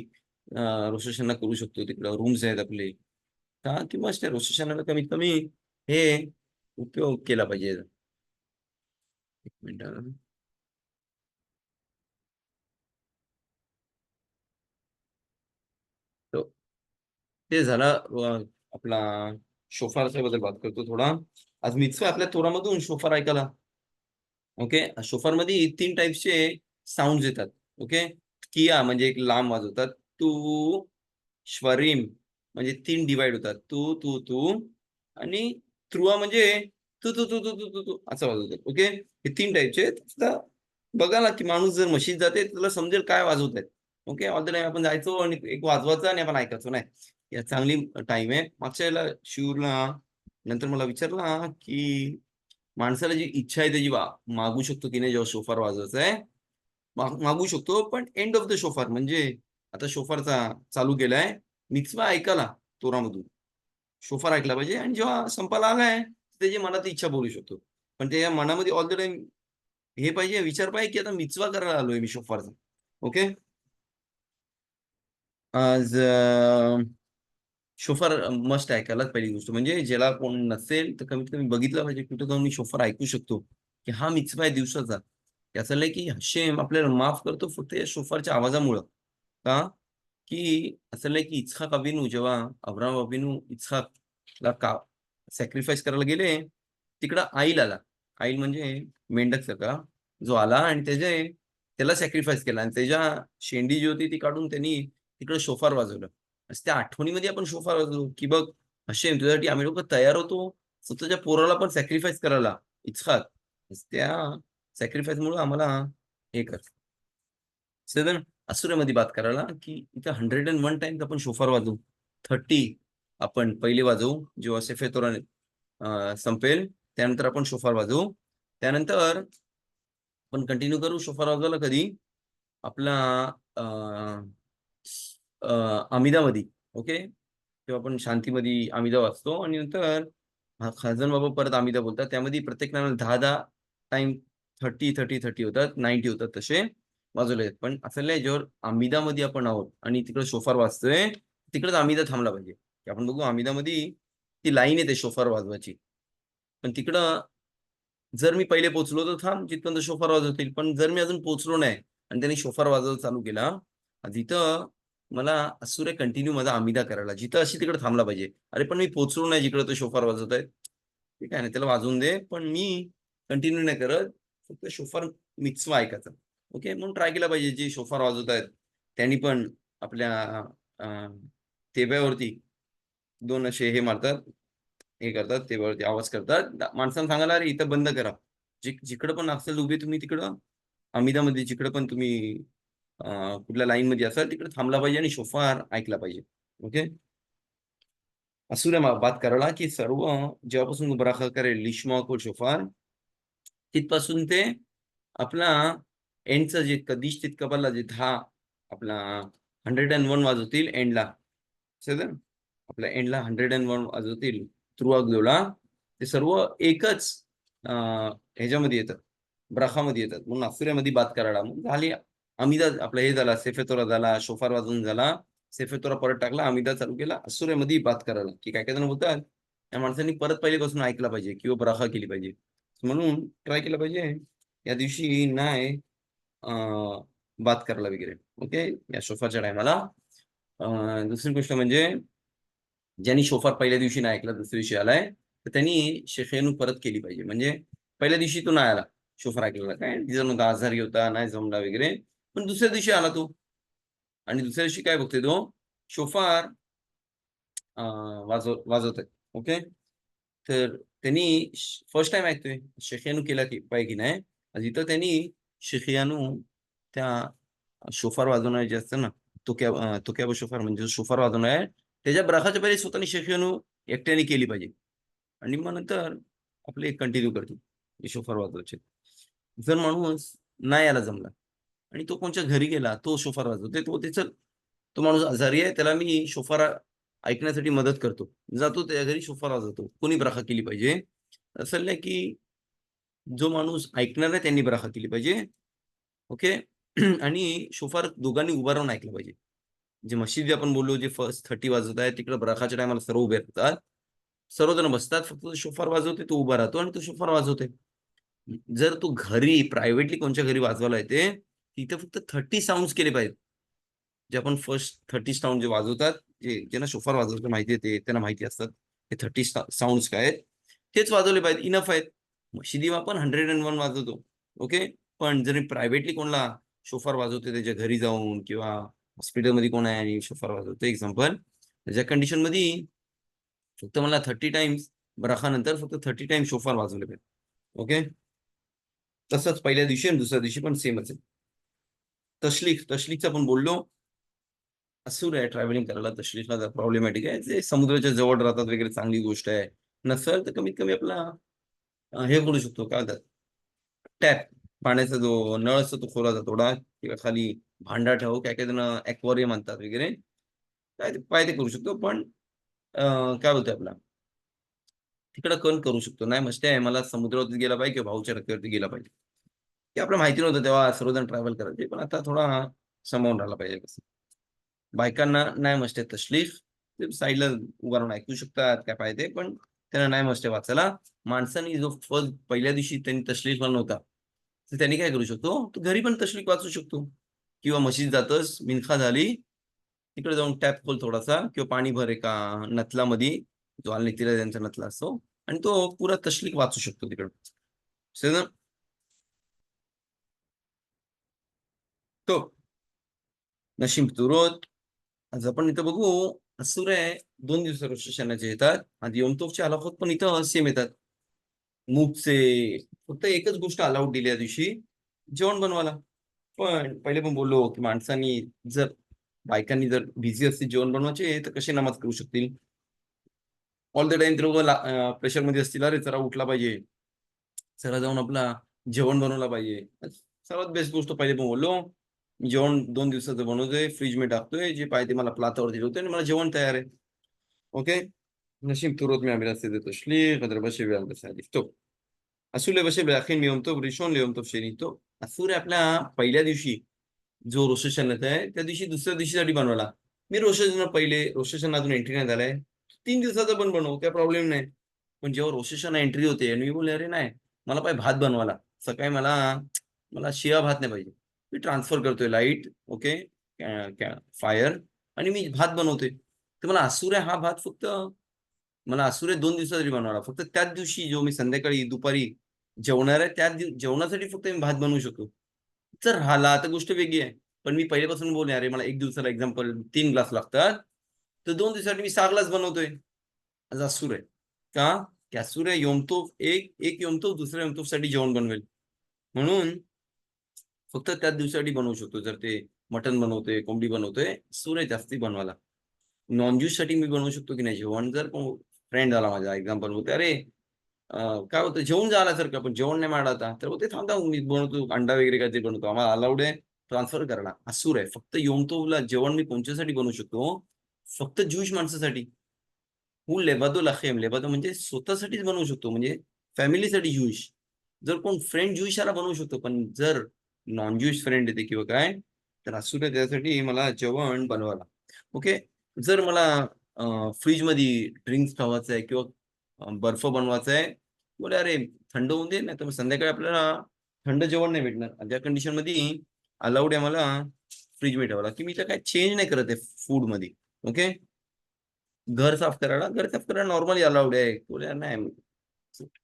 रोसेशनला करू शकतो. तिकडं रूम्स आहेत आपले, का की मस्त आहे रोसेशनला कमीत कमी हे उपयोग केला पाहिजे. एक मिनिट. तो ते झाला आपला शोफारच्या बद्दल बात करतो थोडा. आज मित्सवा आपल्या तोरामधून शोफार ऐकायला. ओके, शोफारमध्ये 3 टाइप्सचे साऊंड येतात. ओके, किया म्हणजे एक लांब वाजवतात. तू, श्वरीम म्हणजे 3 डिवाइड होतात. तू तू तू आणि त्रुआ म्हणजे तू तू तू तू तू तू तू असं वाजवतात. ओके, हे 3 टाइपचे आहेत. आता बघा ना, की माणूस जर मशीद जाते तुला समजेल काय वाजवत आहेत. ओके, ऑल द टाईम आपण जायचो आणि एक वाजवायचं आणि आपण ऐकायचो नाही. या चांगली टाईम आहे. मागच्या वेळेला शिवला नंतर मला विचारला, की माणसाला जी इच्छा आहे त्याची मागू शकतो की नाही जेव्हा शोफार वाजवायचा आहे? मागू शकतो, पण एंड ऑफ द शोफार म्हणजे आता शोफारचा चालू केलाय, मिtzवा ऐकायला तोरामधून. शोफार ऐकला पाहिजे आणि जेव्हा संपायला आलाय, त्याची मनात इच्छा बोलू शकतो. पण त्याच्या मनामध्ये ऑल द टाईम हे पाहिजे, विचार पाहिजे, की आता मिtzवा करायला आलोय मी शोफारचा. ओके. आज शोफार मस्ट ऐकायलाच पहिली गोष्ट. म्हणजे ज्याला कोण नसेल, तर कमीत कमी बघितलं पाहिजे, कुठे जाऊन मी शोफार ऐकू शकतो, की हा मिtzवा आहे दिवसाचा. याचं लय की हशेम आपल्याला माफ करतो फक्त या शोफारच्या आवाजामुळं. का? की असं लय की इस्हाक अविनू जेव्हा अब्राहम अविनू इस्हाकला सॅक्रिफाईस करायला गेले, तिकडं आईल आला. आईल म्हणजे मेंढकसारखा जो आला आणि त्याला सॅक्रिफाईस केला आणि त्याच्या शेंडी जी होती ती काढून त्यांनी तिकडं शोफार वाजवलं. असं त्या आठवणीमध्ये आपण शोफार वाजवतो, की बघ हशेम तुझ्यासाठी आम्ही लोकं तयार होतो स्वतःच्या पोराला पण सॅक्रिफाईस करायला इस्हाक. त्या सॅक्रिफाईसमुळं आम्हाला हे कर. सेव्हन असुरामध्ये बात करायला, की इथं 101 टाइम्स आपण शोफार वाजवू. 30 आपण पहिले वाजवू, जेव्हा सेफे तोरान संपेल, त्यानंतर आपण शोफार वाजवू. त्यानंतर आपण कंटिन्यू करू शोफार वाजवायला कधी? आपला अ, अ, आमिदामध्ये. ओके. तेव्हा आपण शांतीमध्ये आमिदा वाजतो आणि नंतर खाजन बाबा परत आमिदा बोलतात. त्यामध्ये प्रत्येक नावाला 10-10 टाइम 30, 30, 30 होतात, 90 होतात तसे वाजवले आहेत. पण असं नाही ज्यावर आमिदामध्ये आपण आहोत आणि तिकडे शोफार वाजतोय, तिकडेच आमिदा थांबला पाहिजे. की आपण बघू आमिदामध्ये ती लाईन येते शोफार वाजवायची. पण तिकडं जर मी पहिले पोहोचलो तर थांब जिथपर्यंत शोफार वाजवतील. पण जर मी अजून पोहोचलो नाही आणि त्यांनी शोफार वाजवायला चालू केला, तिथं मला सूर्य कंटिन्यू माझा आमिदा करायला, जिथं अशी तिकडे थांबला पाहिजे. अरे पण मी पोहोचलो नाही जिकडे तो शोफार वाजवत आहे. ठीक आहे ना, त्याला वाजवून दे. पण मी कंटिन्यू नाही करत. फक्त शोफार मिtzवा ऐकायचा. ओके. म्हणून ट्राय केला पाहिजे जे शोफार वाजवत आहेत, त्यांनी पण आपल्या अ, तेब्यावरती 2 असे हे मारतात, हे करतात, तेब्यावरती आवाज करतात. माणसांना सांगायला, "अरे इथं बंद करा." जिकडं पण असेल उभे तुम्ही तिकडं आमिदामध्ये जिकडं पण तुम्ही कुठल्या लाईनमध्ये असाल तिकडे थांबला पाहिजे आणि शोफार ऐकला पाहिजे. ओके. असुरे बात करायला, की सर्व जेव्हापासून बराख करेल लिश्मा को शोफार, तिथपासून ते आपला एंडचं जे कधीच तितकं जे 10 आपला 101 वाजवतील एंडला. समजलं? आपल्या एंडला 101 वाजवतील त्रुआगलोला. ते सर्व एकच ह्याच्यामध्ये येतात, ब्राखामध्ये येतात. म्हणून अफुऱ्यामध्ये बात करायला. मग झाली अमिदा आपला हे झाला, सेफेतोरा झाला, शोफार वाजवून झाला. सेफेतोरा परत टाकला, अमिदा चालू केला. असुऱ्यामध्ये बात करायला, की काही-काही जण बोलतात, या माणसांनी परत पहिलेपासून ऐकला पाहिजे किंवा ब्राखा केली पाहिजे. म्हणून ट्राय केलं पाहिजे. या दिवशी नाही अ, बात करायला वगैरे. ओके. या शोफाच्या टायमाला. दुसरी गोष्ट म्हणजे ज्यांनी शोफार पहिल्या दिवशी नाही ऐकला, दुसऱ्या दिवशी आलाय, तर त्यांनी शेफेनू परत केली पाहिजे. म्हणजे पहिल्या दिवशी तो नाही आला. शोफार ऐकलेला. काय तिचा नव्हता, आजारी होता, नाही जमला वगैरे. पण दुसऱ्या दिवशी आला तो आणि दुसऱ्या दिवशी काय बघतोय तो, शोफार वाजवत आहे. ओके. तर त्यांनी फर्स्ट टाइम ऐकतोय, शेखियानू केला की पाहिजे की नाही. इथं त्यांनी शेखियानू त्या शोफार वाजवणार जे असतं ना, तुक्या शोफार म्हणजे शोफार वाजवणार आहे, त्याच्या ब्राखाच्या पहिले स्वतःने शेखियानू एकट्याने केली पाहिजे आणि मग नंतर आपले कंटिन्यू करतो शोफार वाजवायचे. जर माणूस नाही यायला जमला आणि तो कोणच्या घरी गेला, तो शोफार वाजवते, तो ते चल, तो माणूस आजारी आहे, त्याला मी शोफार ऐकण्यासाठी मदत करतो, जातो त्या घरी शोफार वाजवतो. कोणी ब्राखा केली पाहिजे? असं नाही की जो माणूस ऐकणार आहे त्यांनी ब्राखा केली पाहिजे. ओके. आणि शोफार दोघांनी उभा राहून ऐकलं पाहिजे. जे मशिदी आपण बोललो, जे फर्स्ट 30 वाजवत आहे, तिकडे ब्राखाच्या टायमाला सर्व उभे राहतात. सर्वजण बसतात, फक्त शोफार वाजवते, तो उभा राहतो आणि तो शोफार वाजवते. जर तू घरी प्रायव्हेटली कोणच्या घरी वाजवायला येते, तिथे फक्त 30 साऊंड्स केले पाहिजेत. जे आपण फर्स्ट 30 साऊंड जे वाजवतात, ज्यांना शोफार वाजवायचं माहिती आहे, त्यांना माहिती असतात हे 30 साऊंड्स काय आहेत, तेच वाजवले पाहिजेत, इनफ आहेत. मशिदीमा आपण 101 वाजवतो. ओके. पण जर प्रायव्हेटली कोणाला शोफार वाजवते त्याच्या घरी जाऊन, किंवा हॉस्पिटलमध्ये कोण आहे आणि शोफार वाजवतो एक्झाम्पल, त्याच्या कंडिशन मध्ये फक्त मला 30 टाइम्स ब्राखानंतर फक्त 30 टाइम्स शोफार वाजवले पाहिजे. ओके. तसंच पहिल्या दिवशी आणि दुसऱ्या दिवशी पण सेमच आहे. तशलीकचं आपण बोललो, असुर आहे ट्रॅव्हलिंग करायला, तशलीफला प्रॉब्लेमॅटिक आहे. जे समुद्राच्या जवळ राहतात वगैरे चांगली गोष्ट आहे. नसेल तर कमीत कमी आपला हे करू शकतो, काय म्हणतात, टॅप, पाण्याचा जो नळ असतो तो खोलाचा थोडा, किंवा खाली भांडा ठेवू, काय काय जण ॲक्वेरियम म्हणतात वगैरे, काय ते पाय ते करू शकतो. पण काय बोलतोय आपला, तिकडं करू शकतो. नाही मस्त आहे, मला समुद्रावरती गेला पाहिजे किंवा भाऊच्या रस्त्यावरती गेला पाहिजे. ते आपल्याला माहिती नव्हतं तेव्हा सर्वजण ट्रॅव्हल करायचे, पण आता थोडा समावून राहिला पाहिजे कसं. बायकांना नाही मस्त आहे तशलीफ, ते साईडला उभा राहून ऐकू शकतात, काय पाहिजे, पण त्यांना नाही मस्त आहे वाचायला. माणसाने जो फर्स्ट पहिल्या दिवशी त्यांनी तशलीफ मला नव्हता, तर त्यांनी काय करू शकतो, तो घरी पण तशलीफ वाचू शकतो. किंवा मशीद जातच मिनखा झाली, तिकडे जाऊन टॅप खोल थोडासा, किंवा पाणी भर एका नतलामध्ये, जो आलनीतीला त्यांचा नतला असतो, आणि तो पुरा तशलीक वाचू शकतो तिकडं. समजलं? तो नशीम तुरोत. आज आपण इथं बघू, असुर आहे 2 दिवस रोष हश्यानाचे येतात आणि योमतोफचे अलाखत पण इथं सेम येतात. मूगचे फक्त एकच गोष्ट अलाउड दिली या दिवशी, जेवण बनवायला. पण पहिले पण बोललो की माणसांनी जर, बायकांनी जर बिझी असतील जेवण बनवायचे, तर कसे नमाज करू शकतील? ऑल द टाइम ते प्रेशरमध्ये असतील, अरे जरा उठला पाहिजे, जरा जाऊन आपला जेवण बनवला पाहिजे. सर्वात बेस्ट गोष्ट पहिले पण बोललो, मी जेवण 2 दिवसाचं बनवतोय, फ्रीज मध्ये टाकतोय, जे पाहिजे मला प्लातावरती ठेवतोय आणि मला जेवण तयार आहे. ओके. نشيم ترود مع بلا سيدة تشليخ غدر باشي بيان بس هذه تو असुले बसे बेखीन लिओम तो रिशोन लिओम तो शेनी तो असुरे आपल्या पहिल्या दिवशी जो रोष हश्यानाचा आहे, त्या दिवशी दुसऱ्या दिवशीसाठी बनवला. मी रोष हश्याना पहिले, रोष हश्याना अजून एंट्री नाही झालाय, 3 दिवसाचा पण बनवू, काय प्रॉब्लेम नाही. पण जेव्हा रोष हश्याना एंट्री होते आणि मी बोलले, अरे नाही, मला पाहिजे भात बनवायला, सकाळी मला मला शिळा भात नाही पाहिजे, मी ट्रान्सफर करतोय लाईट, ओके, फायर, आणि मी भात बनवतोय. तर मला असुरे हा भात फक्त, मला असुरे 2 दिवसासाठी बनवला, फक्त त्याच दिवशी जो मी संध्याकाळी दुपारी जेवणार आहे, त्या जेवणासाठी फक्त मी भात बनवू शकतो. जर राहिला तर गोष्ट वेगळी आहे. पण मी पहिल्यापासून बोलले, अरे मला 1 दिवसाला एक्झाम्पल 3 ग्लास लागतात, तर 2 दिवसासाठी मी 6 ग्लास बनवतोय. आज असूर आहे. का? की असूर आहे योमतोफ, एक योमतोफ दुसऱ्या योमतोफसाठी जेवण बनवेल. म्हणून फक्त त्याच दिवसासाठी बनवू शकतो. जर ते मटण बनवतोय, कोंबडी बनवतोय, सूर आहे जास्ती बनवायला. नॉन-व्हेज साठी मी बनवू शकतो की नाही जेवण? जर फ्रेंड झाला माझा, एक्झाम्पल बोलतो, "अरे काय होतं जेवून जा आल्यासारखं, पण जेवण नाही मिळालं आता." तर बोलते, "थांब थांब, मी बनवतो, अंडा वगैरे काहीतरी बनवतो. आम्हाला अलाउड आहे ट्रान्सफर करायला." असूर आहे. फक्त यौम तोफला जेवण मी कोणच्यासाठी बनवू शकतो? फक्त ज्यूश माणसासाठी. हू लेबादो लाखेम. लेबादो म्हणजे स्वतःसाठीच बनवू शकतो, म्हणजे फॅमिलीसाठी ज्यूश. जर कोण फ्रेंड ज्यूशाला बनवू शकतो, पण जर नॉन ज्यूश फ्रेंड येते किंवा काय, तर असू दे, त्यासाठी मला जेवण बनवायला. ओके. जर मला फ्रीजमध्ये ड्रिंक्स ठेवायचं आहे, किंवा बर्फ बनवायचा आहे, बोले अरे थंड होऊन दे, नाही तर मग संध्याकाळी आपल्याला थंड जेवण नाही भेटणार. आणि त्या कंडिशनमध्ये अलाउड आहे मला फ्रीजमध्ये ठेवायला, की मी तर काय चेंज नाही करत आहे फूडमध्ये. ओके. घर साफ करायला नॉर्मली अलाउड आहे. बोले नाही,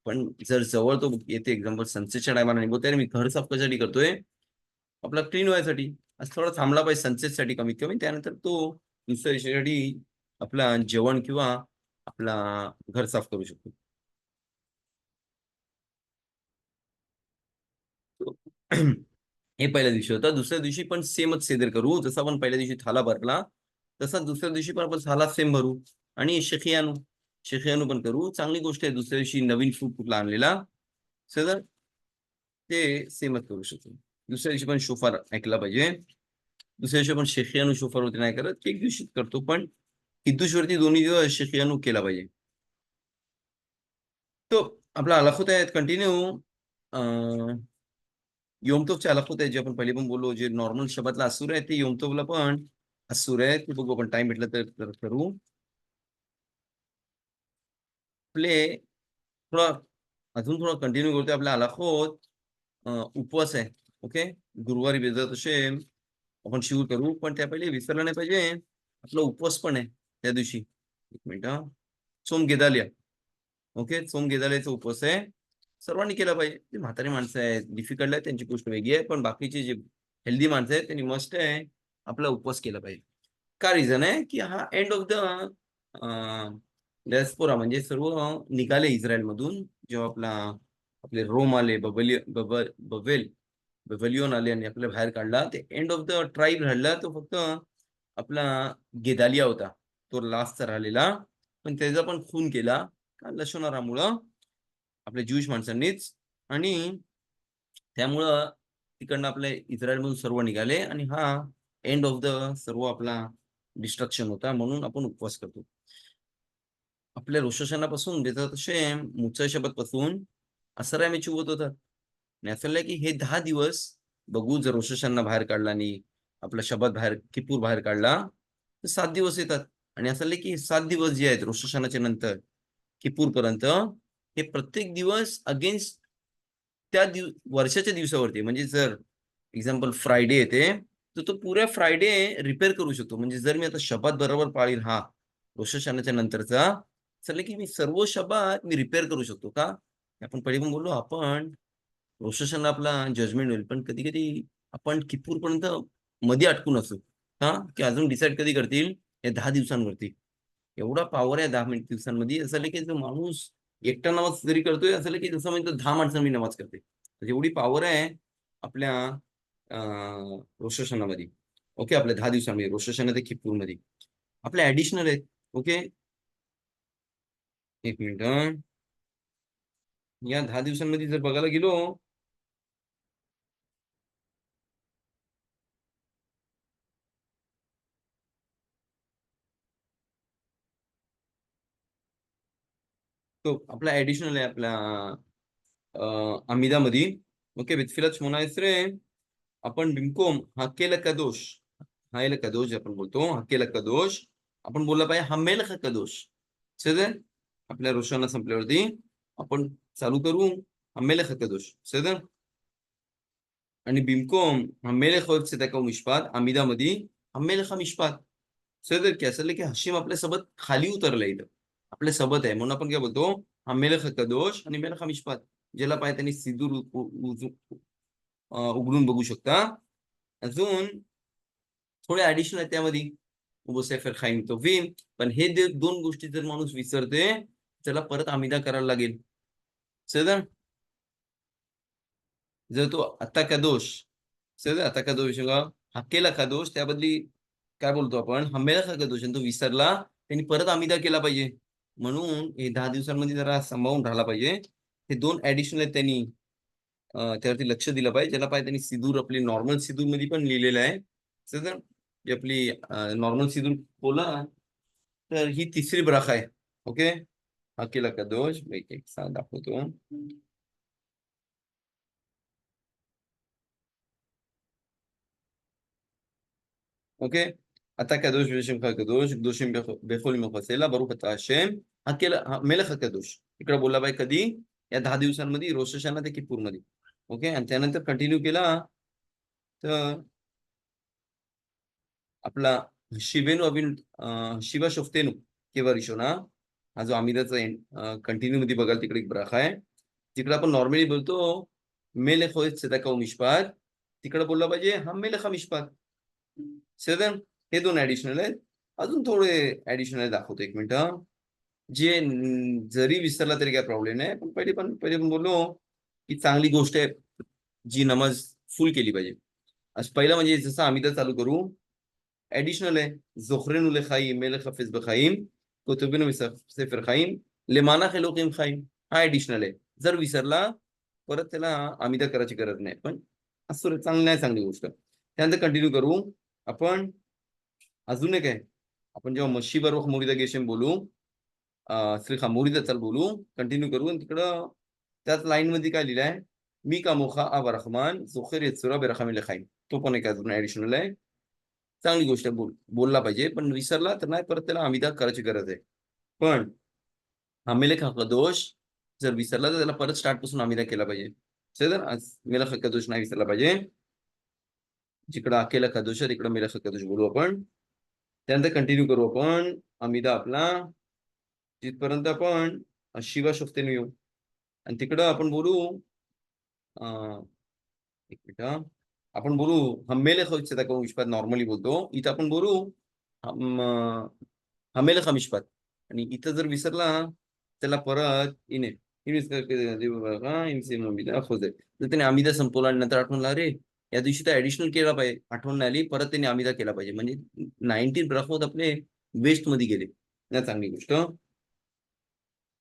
पण जर जवळ तो येते एक्झाम्पल सनसेटच्या टायमाला निघतोय आणि मी घर साफ कशासाठी करतोय, आपला क्लीन व्हायसाठी, आज थोडा थांबला पाहिजे सनसेटसाठी कमीत कमी, त्यानंतर तो दुसऱ्या दिवशीसाठी आपला जेवण किंवा आपला घर साफ करू शकतो. हे पहिल्या दिवशी होतं. दुसऱ्या दिवशी पण सेमच सेदर करू. जसं आपण पहिल्या दिवशी थाला भरला, तसा दुसऱ्या दिवशी पण आपण थाला सेम भरू आणि शेखियानू पण करू. चांगली गोष्ट आहे. दुसऱ्या दिवशी नवीन फ्रूट कुठला आणलेला सर ते सेमच करू शकतो. दुसऱ्या दिवशी पण शोफार ऐकला पाहिजे. दुसऱ्या दिवशी आपण शेखियानू शोफारवरती नाही करत, एक दिवशी करतो, पण हिद्दूशवरती दोन्ही दिवस शेखियानू केला पाहिजे. तो आपला अलाखोत आहे कंटिन्यू. योमतोफचे अलाखोत आहे जे आपण पहिले पण बोललो, जे नॉर्मल शब्दातला असूर आहे ते योमतोफला पण असूर आहे. ते बघू आपण टाइम भेटला तर करू. आपले थोडा अजून थोडा कंटिन्यू करतोय. आपला अलाखोत उपवास आहे. ओके, गुरुवारी बेजत असे आपण शिवर करू, पण त्या पहिले विसरला नाही पाहिजे आपला उपवास पण आहे त्या दिवशी. एक मिनिट हा. सोम गेदालिया. ओके, सोम गेदालियाचा उपवास आहे, सर्वांनी केला पाहिजे. ते म्हातारी माणसं आहेत, डिफिकल्ट आहे, त्यांची गोष्ट वेगळी आहे, पण बाकीचे जे हेल्दी माणसं आहेत त्यांनी मस्ट आहे आपला उपवास केला पाहिजे. का रिझन आहे की हा एंड ऑफ द डायस्पोरा, म्हणजे सर्व निघाले इस्रायलमधून. जेव्हा आपले रोम आले, बबेलियन आले आणि आपल्या बाहेर काढला, ते एंड ऑफ द ट्राईब राहिला तो फक्त आपला गेदालिया होता, तो लास्टचा राहिलेला. पण त्याचा पण खून केला लष्करामुळं, आपल्या ज्यूश माणसांनीच. आणि त्यामुळं तिकडनं आपल्या इस्रायलमधून सर्व निघाले आणि हा एंड ऑफ द सर्व आपला डिस्ट्रक्शन होता. म्हणून आपण उपवास करतो. आपल्या रोषशानापासून देतात तसे मुचा शब्द पासून असराय मेची होत होतात. आणि असं की हे 10 दिवस बघू, जर रोषशांना बाहेर काढला आणि आपला शब्द बाहेर किपूर बाहेर काढला तर 7 दिवस येतात. आणि असं की हे 7 दिवस जे आहेत रोषशानाच्या नंतर किपूर पर्यंत, हे प्रत्येक दिवस अगेन्स्ट त्या वर्षाच्या दिवसावरती. म्हणजे जर एक्झाम्पल फ्रायडे येते तर तो पुऱ्या फ्रायडे रिपेअर करू शकतो. म्हणजे जर मी आता शब्द बरोबर पाळील हा रोष हशानाच्या नंतरचा, चला की मी सर्व शब्द मी रिपेअर करू शकतो. का आपण पहिले पण बोललो, आपण रोष हशाना आपला जजमेंट होईल, पण कधी कधी आपण किपूर पर्यंत मध्ये अटकून असू, हा की अजून डिसाईड कधी करतील या 10 दिवसांवरती. एवढा पॉवर आहे 10 दिवसांमध्ये. असं की जो माणूस एकटा नमाज जरी करतोय, असं की जसं म्हणजे 10 माणसांनी नमाज करते. तर एवढी पॉवर आहे आपल्या रोष हशानामध्ये. ओके, आपल्या 10 दिवसांमध्ये रोष हशाना ते किपूर मध्ये आपले ऍडिशनल आहेत. ओके, एक मिनिट. या 10 दिवसांमध्ये जर बघायला गेलो, तो आपला ऍडिशनल आहे आपल्या अमिदामध्ये. ओके, बेतफिलात 18 आपण बिमकोम हकेल कदोष, हायल कदोष आपण बोलतो हकेल कदोष, आपण बोलला पाहिजे हमेल कदोष. सर आपल्या रोषाना संपल्यावरती आपण चालू करू हमेल कदोष. सर आणि बिमकोम हमेल खो मिशपात अमिदामध्ये हमेल मिशपात. सर की असं की हशीम आपल्या सोबत खाली उतरलं इथं, आपल्या सोबत आहे, म्हणून आपण काय बोलतो हा मेलख कदोष आणि मेलख मिशपात. ज्याला पाहिजे त्यांनी सिंदूर उघडून बघू शकता. अजून थोडे ऍडिशनल आहे त्यामध्ये, मुबसेफर खाईम तोफीम. पण हे दोन गोष्टी जर माणूस विसरते, त्याला परत आमिदा करायला लागेल. सर जर तो आता का दोष, सर आता का दोष हक्केला का दोष, त्याबदली काय बोलतो आपण हमेला का दोष, आणि तो विसरला त्यांनी परत आमिदा केला पाहिजे. म्हणून हे 10 दिवसांमध्ये जरा सांभाळून राहिला पाहिजे. हे दोन ऍडिशनल आहेत, त्यांनी त्यावरती लक्ष दिलं पाहिजे. ज्याला पाहिजे त्यांनी सिदूर आपली नॉर्मल सिदूर मध्ये पण लिहिलेलं आहे. सर जी आपली नॉर्मल सिदूर बोला तर ही तिसरी ब्राख आहे. ओके, हकेला का दोष एक सांग दाखवतो. ओके, אתה קדוש ושמך קדוש, קדושים בכל מחוזיला, ברוך אתה השם המלך הקדוש. इकडे बोलला बाई कधी या 10 दिवसांमध्ये रोष हशाना ते किपूर मध्ये. ओके, आणि त्यानंतर कंटिन्यू केला तर आपला शिवेनु शिवा शोफतेनु केव्हा रिशोना हा जो आमिदाचा कंटिन्यू मध्ये बघाल तिकडे एक ब्राख आहे, तिकडे आपण नॉर्मली बोलतो मेलेख होय सदाका मिशपात, तिकडे बोलला पाहिजे हम मेलेखा मिशपात. सदन हे दोन ऍडिशनल आहेत. अजून थोडे ऍडिशनल दाखवतो, एक मिनिट. जे जरी विसरला तरी काय प्रॉब्लेम नाही, पण पहिले पण बोललो की चांगली गोष्ट आहे जी नमाज फुल केली पाहिजे. आज पहिला म्हणजे जसं आम्ही तर चालू करू, ऍडिशनल आहे जोखरेन उले खाईम मेलेख हफिज बखाईम कुतुबिन सेफर खाईम लेमाना खिलोकिम खाईम, हा ऍडिशनल आहे. जर विसरला परत त्याला आमिदा करायची गरज नाही, पण असं चांगली नाही, चांगली गोष्ट. त्यानंतर कंटिन्यू करू आपण. अजून एक आहे, आपण जेव्हा मशी बरोबर मुरिदा गेशम बोलू, श्रीखा मुरिदा चाल बोलू, कंटिन्यू करू. तिकडं त्याच लाईन मध्ये काय लिहिलंय, मी का मोखा आबा रहमान जोखेर येत्सुरा बेरखामी लेखाईम, तो पण एक अजून ऍडिशनल आहे. चांगली गोष्ट आहे, बोलला पाहिजे, पण विसरला तर नाही परत त्याला आमिदा करायची गरज आहे. पण आमिले हा दोष जर विसरला तर त्याला परत स्टार्ट पासून आमिदा केला पाहिजे. आज मेला हक्का दोष नाही विसरला पाहिजे. जिकडं अकेला खदोष आहे तिकडं मेला हक्का दोष बोलू आपण. त्यानंतर कंटिन्यू करू आपण आमिदा आपला जिथपर्यंत आपण शिवा शोभतेने येऊ, आणि तिकडं आपण बोलू एक मिनिट, आपण बोलू हमेले खविच्छता करून विश्वात नॉर्मली बोलतो, इथं आपण बोलू हमेले खमिष्पात. आणि इथं जर विसरला त्याला परत इने तर त्याने आमिदा संपवला आणि नंतर आठवण रे या दिवशी तर ऍडिशनल केला पाहिजे, आठवण आली परत त्याने आमिदा केला पाहिजे, म्हणजे 19 ब्राखोत आपले वेस्ट मध्ये गेले ना, चांगली गोष्ट.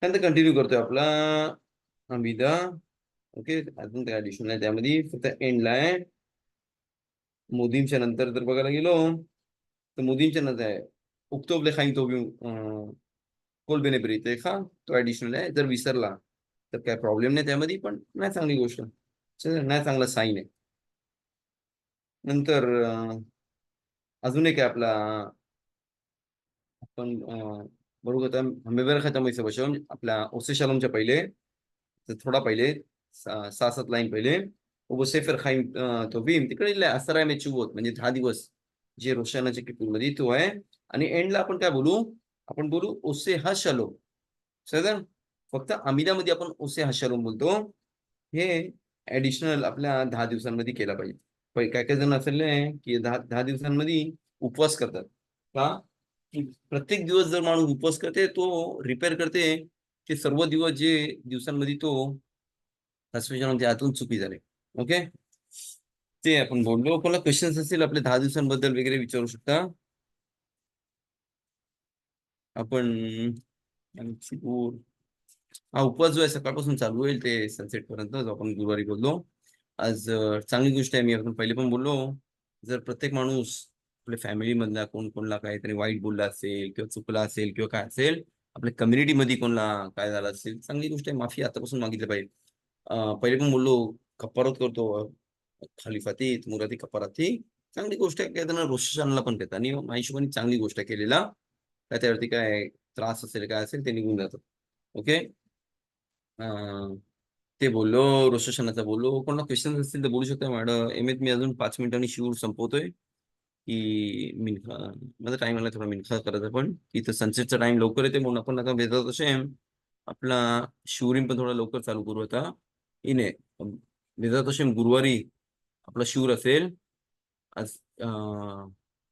त्यानंतर कंटिन्यू करतोय आपला आमिदा. ओके, अजून काय ऍडिशनल आहे त्यामध्ये, फक्त एंडला आहे. मोदींच्या नंतर जर बघायला गेलो तर मोदींच्या नंतर आहे उक्तोबले खाईन तो कोलबेने ब्रीत आहे का, तो ऍडिशनल आहे. जर विसरला तर काय प्रॉब्लेम नाही त्यामध्ये, पण नाही चांगली गोष्ट, नाही चांगला साईन आहे. नंतर अजून एक आहे आपला, आपण बरोबर हमेबर खतम बसवून आपल्या ओसे शालमच्या पहिले थोडा पहिले 6-7 लाईन पहिले वो सेफर खाईम तो भीम तिकडे असर आहे मेचू होत, म्हणजे 10 दिवस जे रोशानाच्या किपूरमध्ये तो आहे. आणि एंडला आपण काय बोलू, आपण बोलू ओसे हा शालो. सर फक्त आमिदामध्ये आपण ओसे हा शालो बोलतो, हे ऍडिशनल आपल्या 10 दिवसांमध्ये केला पाहिजे. काय काय जण असेल की 10 दिवसांमध्ये उपवास करतात का, की प्रत्येक दिवस जर माणूस उपवास करते तो रिपेअर करते ते सर्व दिवस जे दिवसांमध्ये तो आतून चुकी झाले. ओके, ते आपण बोललो. कोणाला क्वेश्चन्स असतील आपले 10 दिवसांबद्दल वगैरे विचारू शकता आपण. हा उपवास जो आहे सकाळपासून चालू होईल ते सनसेट पर्यंत, जो आपण गुरुवारी बोललो. आज चांगली गोष्ट आहे, मी आपण पहिले पण बोललो, जर प्रत्येक माणूस आपल्या फॅमिलीमधला कोणला काहीतरी वाईट बोलला असेल किंवा चुकला असेल किंवा काय असेल, आपल्या कम्युनिटीमध्ये कोणला काय झालं असेल, चांगली गोष्ट आहे, माफी आतापासून मागितली पाहिजे. पहिले पण बोललो कप्पारत करतो खलिफाती मुराती कप्पाराती, चांगली गोष्ट आहे. काय त्यांना रोषानला पण करतात आणि हिशोबाने चांगली गोष्ट केलेला, काय त्यावरती काय त्रास असेल काय असेल ते निघून जातं. ओके, ते बोललो रोषानाचा बोललो. कोणाला क्वेश्चन असतील तर बोलू शकता मॅडम. मी अजून 5 मिनिटांनी शिवर संपवतोय की मिनखा माझा टाइम आला थोडा मिनखा करायचा, पण इथं सनसेटचा टाइम लवकर येते म्हणून आपण आता भेटत तसे आपला शिवरिंग पण थोडा लवकर चालू करू. आता इने भेटत तसे गुरुवारी आपला शिवर असेल. आज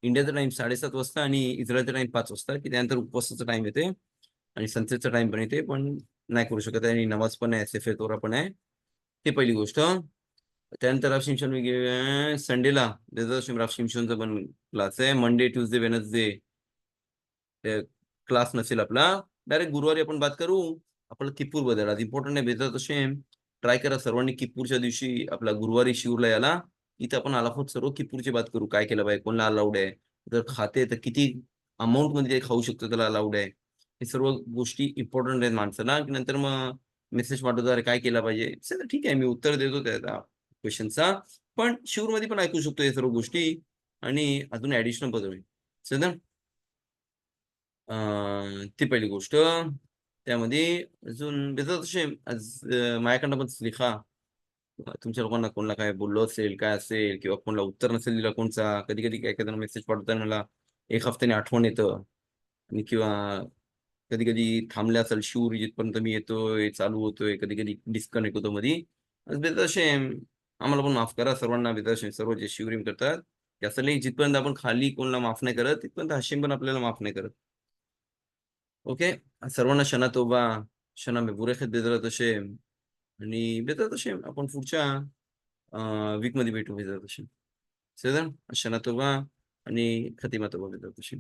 इंडियाचा टाइम 7:30 वाजता आणि इस्रायलचा टाइम 5 वाजता, की त्यानंतर उपवासाचा टाइम येते आणि सनसेटचा टाइम पण येते, पण नाही करू शकत आहे. आणि नमाज पण आहे, सेफे तोरा पण आहे, ते पहिली गोष्ट. त्यानंतर राव शिमशन संडेला राव शिमशनचा पण क्लास आहे. मंडे ट्युजडे वेनसडे क्लास नसेल आपला. डायरेक्ट गुरुवारी आपण बात करू आपला किप्पूर बद्दल. आज इम्पॉर्टंट आहे भेटत तसे ट्राय करा सर्वांनी किप्पूरच्या दिवशी आपला गुरुवारी शिवरला याला. इथं आपण आलाहोत सर्व किप्पूरची बात करू, काय केलं पाहिजे, कोणाला अलाउड आहे, जर खाते तर किती अमाऊंट मध्ये खाऊ शकतो त्याला अलाउड आहे, हे सर्व गोष्टी इम्पॉर्टंट आहेत माणसाला. की नंतर मग मेसेज पाठवतो अरे काय केला पाहिजे. सर ठीक आहे, मी उत्तर देतो त्या क्वेश्चनचा, पण शिवरमध्ये पण ऐकू शकतो हे सर्व गोष्टी आणि अजून ऍडिशनल बदल सर. ती पहिली गोष्ट. त्यामध्ये अजून तसे आज माझ्याकडनं पण लिखा तुमच्या लोकांना कोणाला काय बोललो असेल काय असेल किंवा कोणाला उत्तर नसेल दिला कोणचा. कधी कधी काय काय मेसेज पाठवताना मला 1 हफ्त्याने आठवण येतं आणि किंवा कधी कधी थांबले असेल शिवर जिथपर्यंत मी येतोय चालू होतोय, कधी कधी डिस्कनेक्ट होतो मध्ये. बेदशेम आम्हाला पण माफ करा सर्वांना, बेदशेम सर्व जे शिवरिंग करतात की असं नाही, जिथपर्यंत आपण खाली कोणाला माफ नाही करत तिथपर्यंत हशीम पण आपल्याला माफ नाही करत. ओके, सर्वांना शना तोबा, शना मेबुरेखत बेदरत हशेम. आणि बेदरत हशेम आपण पुढच्या वीक मध्ये भेटू बेदरत हशेम. בסדר? שנה טובה, आणि חתימה טובה בעזרת השם.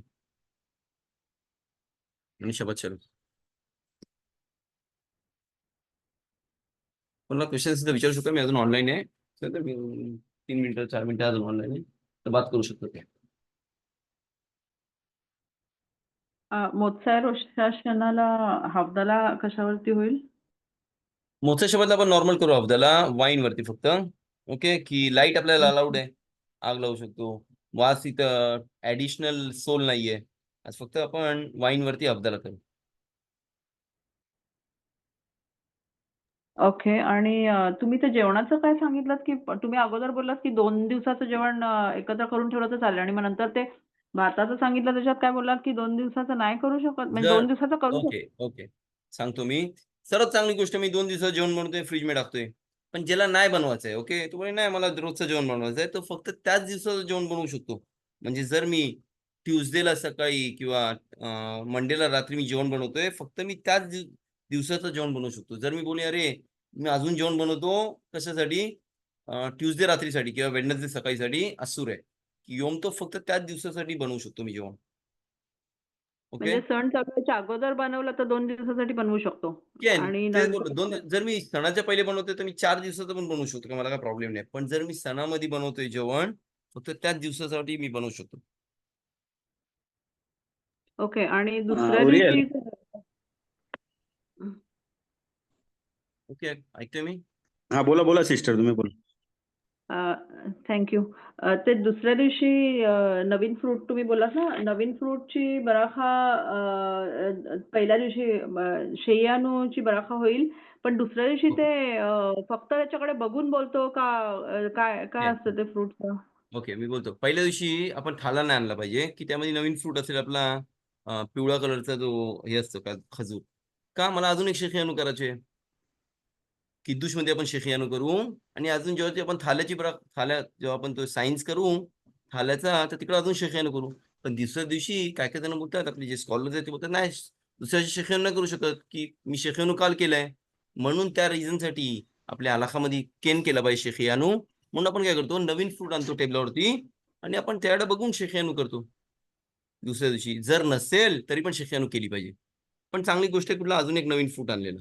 आणि शबत שלום. कोणाला क्वेश्चन्स तर विचारू शकतो, मी अजून ऑनलाईन आहे. तर मी 3 मिनिटं 4 मिनिटं अजून ऑनलाईन आहे, तर बात करू शकतो ते. मोत्साय रोषाशनाला हफ्ताला कशावरती होईल? मोठ्या शब्दाला आपण नॉर्मल करू अब्दाला, वाईन वरती फक्त. ओके, की लाईट आपल्याला अलाउड आहे, आग लावू शकतो. वास इथं ऍडिशनल सोल नाहीये, आज फक्त आपण वाईन वरती अब्दाला करू. ओके. आणि तुम्ही ते जेवणाचं काय सांगितलं, की तुम्ही अगोदर बोललात की 2 दिवसाचं जेवण एकत्र करून ठेवलं तर चालेल, आणि मग नंतर ते भाताचं सांगितलं, त्याच्यात काय बोललात की 2 दिवसाचं नाही करू शकत, म्हणजे जर 2 दिवसाचं करू शकतो. ओके ओके सांगतो मी. सर्वात चांगली गोष्ट, मी 2 दिवसाचं जेवण बनवतोय, फ्रीज मध्ये टाकतोय. पण ज्याला नाही बनवायचंय, ओके, तो म्हणे नाही मला रोजचं जेवण बनवायचंय, तो फक्त त्याच दिवसाचं जेवण बनवू शकतो. म्हणजे जर मी ट्यूसडेला सकाळी किंवा मंडेला रात्री मी जेवण बनवतोय, फक्त मी त्याच दिवसाचं जेवण बनवू शकतो. जर मी बोले अरे मी अजून जेवण बनवतो कशासाठी, ट्यूसडे रात्रीसाठी किंवा वेडनेसडे सकाळीसाठी, असूर आहे की योम तो फक्त त्याच दिवसासाठी बनवू शकतो मी जेवण. ओके, म्हणजे सण चालू व्हायच्या अगोदर बनवलं तर 2 दिवसासाठी बनवू शकतो, आणि तेच बोलतो. नंतर जर मी सणाच्या पहिले बनवतोय तर मी 4 दिवसाचं पण बनवू शकतो, मला काय प्रॉब्लेम नाही. पण जर मी सणामध्ये बनवतोय जेवण, फक्त त्याच दिवसासाठी मी बनवू शकतो. ओके. आणि दुसऱ्या ओरियल. दिवशी ओके, ऐकतोय मी. हा बोला बोला सिस्टर, तुम्ही बोला. Thank you. ते दुसऱ्या दिवशी नवीन फ्रूट तुम्ही बोललात ना, नवीन फ्रूटची बराखा पहिल्या दिवशी शेयानूची बराखा होईल, पण दुसऱ्या दिवशी ओके ते फक्त त्याच्याकडे बघून बोलतो का? काय काय असतं ते फ्रूटचं? ओके, मी बोलतो. पहिल्या दिवशी आपण ठाला नाही आणला पाहिजे, की त्यामध्ये नवीन फ्रूट असेल आपला, पिवळा कलरचा जो हे असतो का खजूर. का मला अजून एक शेखियानू करायचे, मध्ये आपण शेखियानू करू. आणि अजून जेव्हा ते आपण थाल्या जेव्हा आपण तो सायन्स करू थाल्याचा, तर तिकडे अजून शेखियानू करू. पण दुसऱ्या दिवशी काय काय जण बोलतात, आपले जे स्कॉलर्स आहेत ते बोलतात नाही, दुसऱ्या दिवशी शेखियानू नाही करू शकत, की मी शेखियानू काल केलाय. म्हणून त्या रिझनसाठी आपल्या आलाखामध्ये केन केला पाहिजे शेखियानू. म्हणून आपण काय करतो, नवीन फ्रूट आणतो टेबलावरती, आणि आपण त्याकडे बघून शेखियानू करतो दुसऱ्या दिवशी. जर नसेल तरी पण शेखियानू केली पाहिजे. पण चांगली गोष्ट आहे कुठला अजून एक नवीन फ्रूट आणलेलं.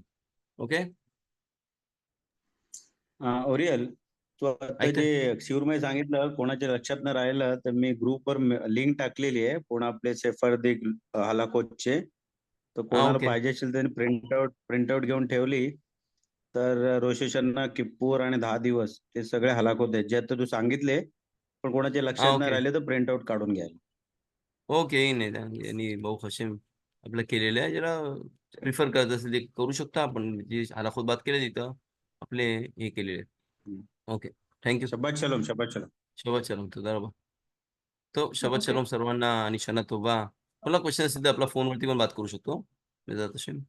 ओके, ओरियल, तू आता ऐकतोय. जे शिवरमय सांगितलं, कोणाच्या लक्षात न राहिलं तर मी ग्रुपवर लिंक टाकलेली आहे, कोण आपले सेफर्दी हलाकोटचे. तर हा, कोणाला ओके पाहिजे असेल त्यांनी प्रिंटआउट घेऊन ठेवली तर रोशेशना किप्पूर आणि 10 दिवस ते सगळे हलाकोत आहेत जे आता तू सांगितले, पण कोणाच्या हा, लक्षात न ओके राहिले तर प्रिंटआउट काढून घ्या. ओके, नाही आणि भाऊ हशीम आपलं केलेलं आहे, जरा प्रिफर करत असेल ते करू शकता आपण, जे आलाखोत बात केले तिथं आपले हे केलेले. Okay, thank you. शब्बात शलोम, शब्बात शलोम. शबत शलोम, तुझा रबा. तो शबत ओके. शलोम सर्वांना, आणि शना तोबा. मला क्वेश्चन असेल तर आपला फोनवरती पण बात करू शकतो. बेजात हशीम.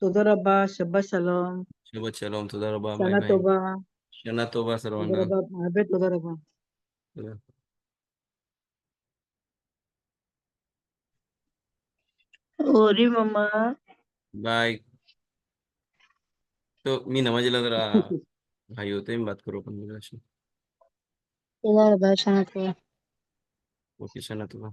תודה רבה, שבת שלום, शबत शलोम, तुझा रबा, बाय שנה बाय. טובה, शना तोबा תודה सर्वांना. רבה, באמת תודה רבה. ओरी मम्मा. बाय. तो मी नमाजीला जरा घाई होते, मी बात करू आपण मुलाशी. תודה רבה, שנה טובה. ओके, शना तोबा.